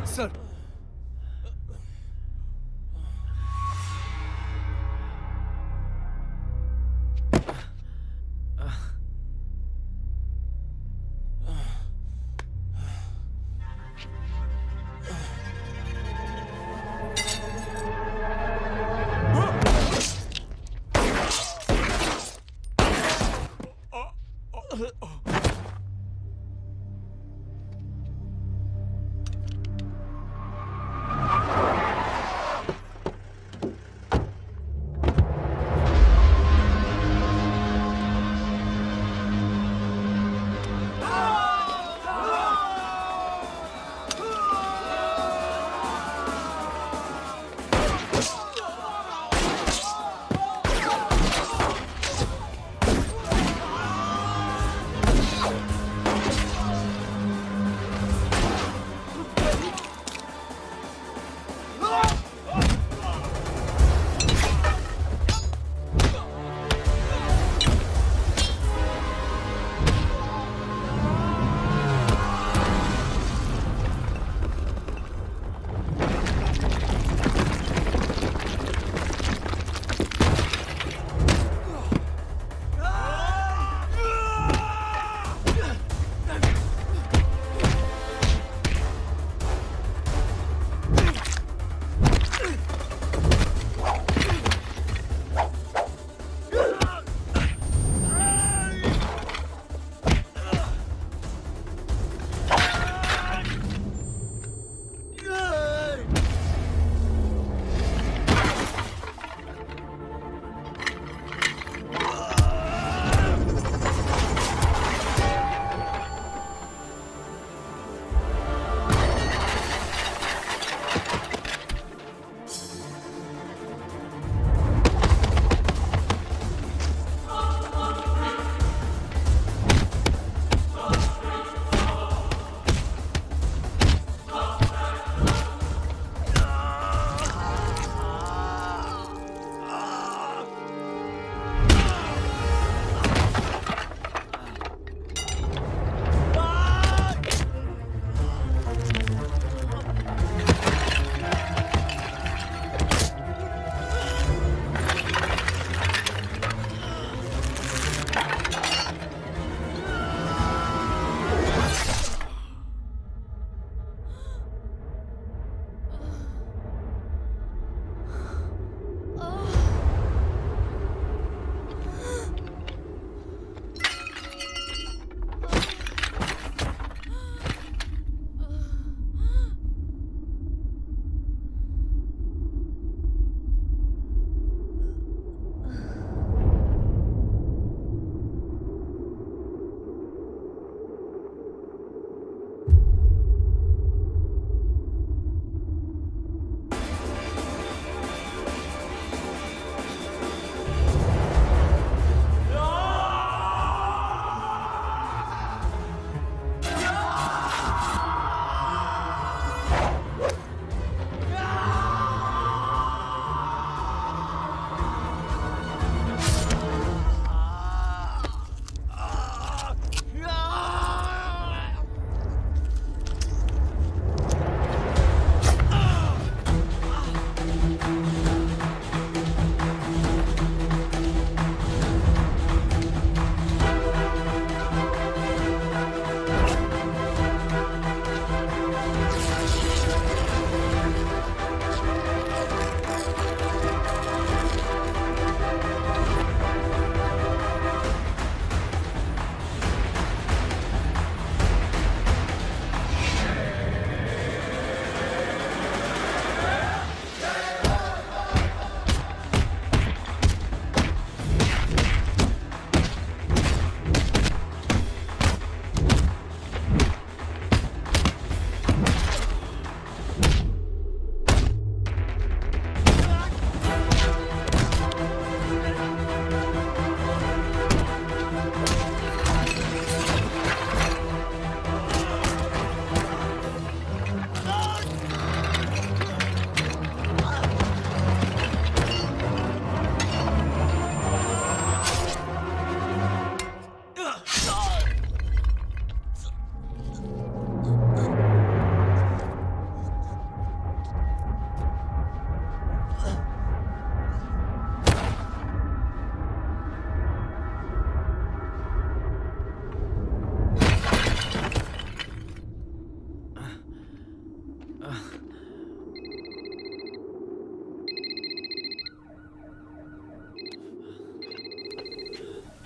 sir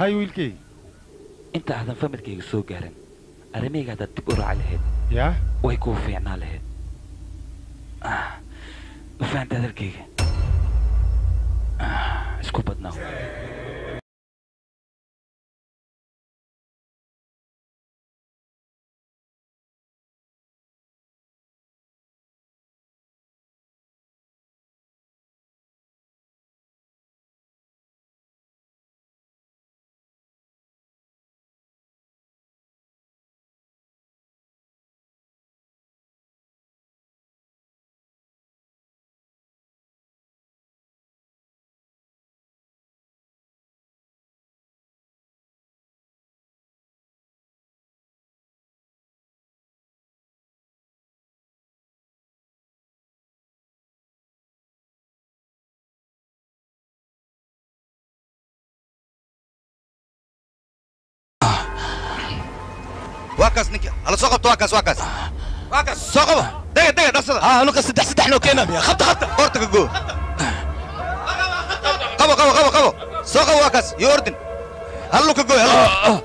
hay wiilkay inta aadan familkayga soo gaarin arrimahayga haddaad dib u raaci lahayd yaa way kuu fiicnaa lahayd ma fahanta hadalkayga isku badnaaw واكاس نك على سوق واكاس سوق دقيقة نصر ها نقص سدح لو كينا بيا خبط قرتك جو قبو سوق واكاس يوردن هلو كجو هلو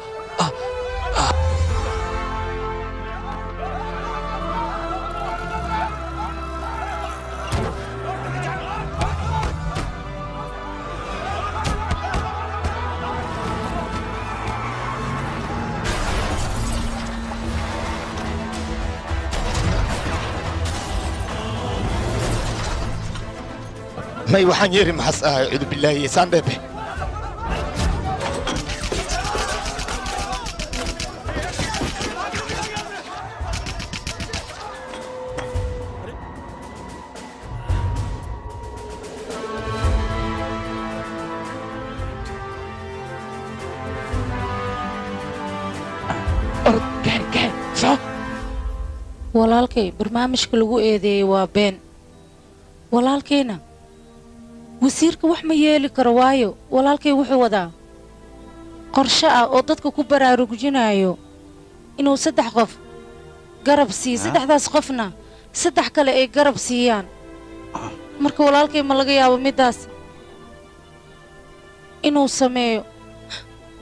may waxaan yeeri maxas ahay cudu billaahi isaan beebe walaalkay barnaamijka lagu eedeeyey waa been walaalkayna wasiirka wax ma yeeli karo waayo walaalkay wuxuu wadaa qorshe ah oo dadka ku baraarujinayo inuu 3 qof garab siiyo 3daas qofna 3 kale ay garab siiyaan marka walaalkay ma laga yaabo midaas inuu sameeyo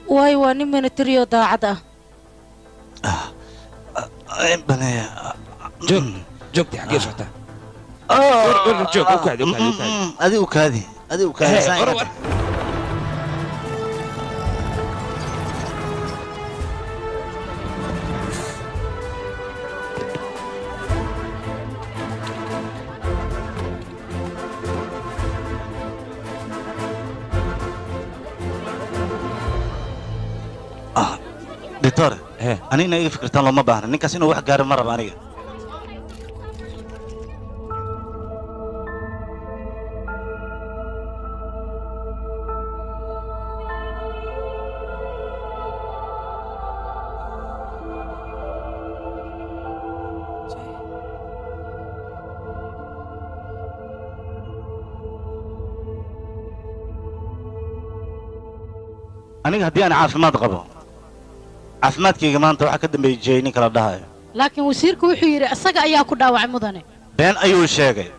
waayo waa nin military oo daacad ah joog xagee socota joog adigu kaadi دكتور أنا إيه فكرتان لو ما بحنا نكاس إنه واحد قارب مرة بانية أنا هدي أنا عارف ما تغبى caafimaadkayga maanta waxa ka dambeeyay jeeynin kala dhahayo laakiin wasiirku wuxuu yiri asaga ayaa ku dhaawacay mudane been ayuu sheegay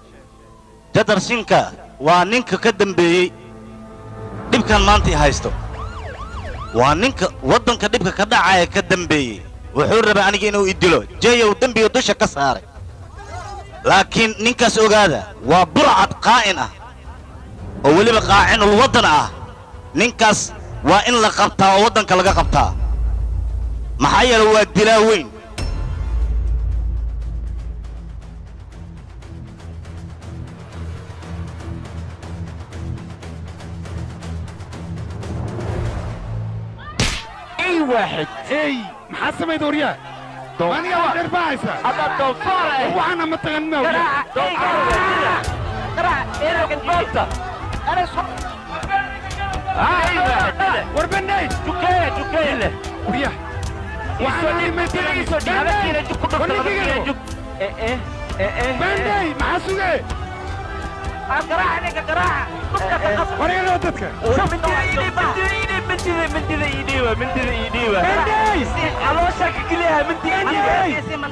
jadarsinka waa ninka ka dambeeyay dhibkan maanta haysto waa ninka wadanka dhibka ka dhacaya ka dambeeyay wuxuu rabaa aniga inuu idilo jeeyow dambiga dusha ka saaray laakiin ninkaas ogaada waa burcad qaa'in ah oo weliba qaacinul wadan ah ninkaas waa in la qabtaa oo wadanka laga qabtaa maxaa yeelay waa dilaa weyn اي واحد اي محسب دوريا مانيا واحد بايسا هذا دوفار وانا متغنى قرع ايه البوطه انا وربني جوكيه وريا وعلي مدري بندي محسوقه قرع عليك قرع وريا لو تذكر من ايديوا على وشك كلها من ايديوا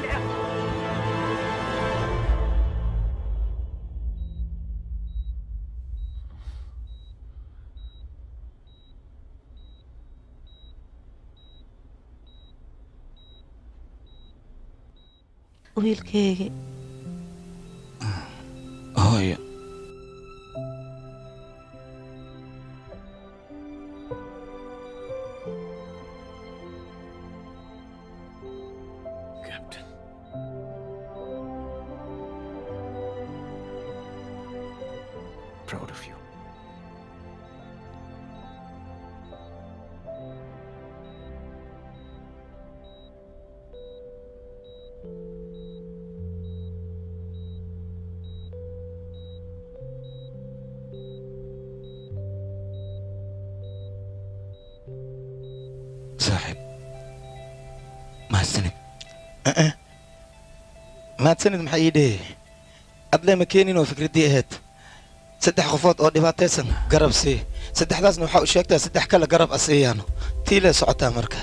wiilkayga hooyo Proud of you. صاحب ما السند ما تسند محيدي أدلي مكينين وفكرتي أهد saddex qofood oo dhibaataysan garab sii saddexdaasna waxa uu sheegtaa saddex kale garab asiiyaan tiile socotaa marka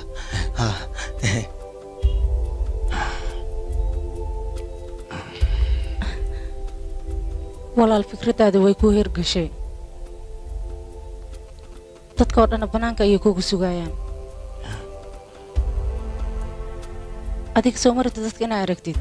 walaal fikradaada way ku hirgashay dadka oo dhan banaanka ayay kugu sugayaan adiga soo marta dadka inaa aragtid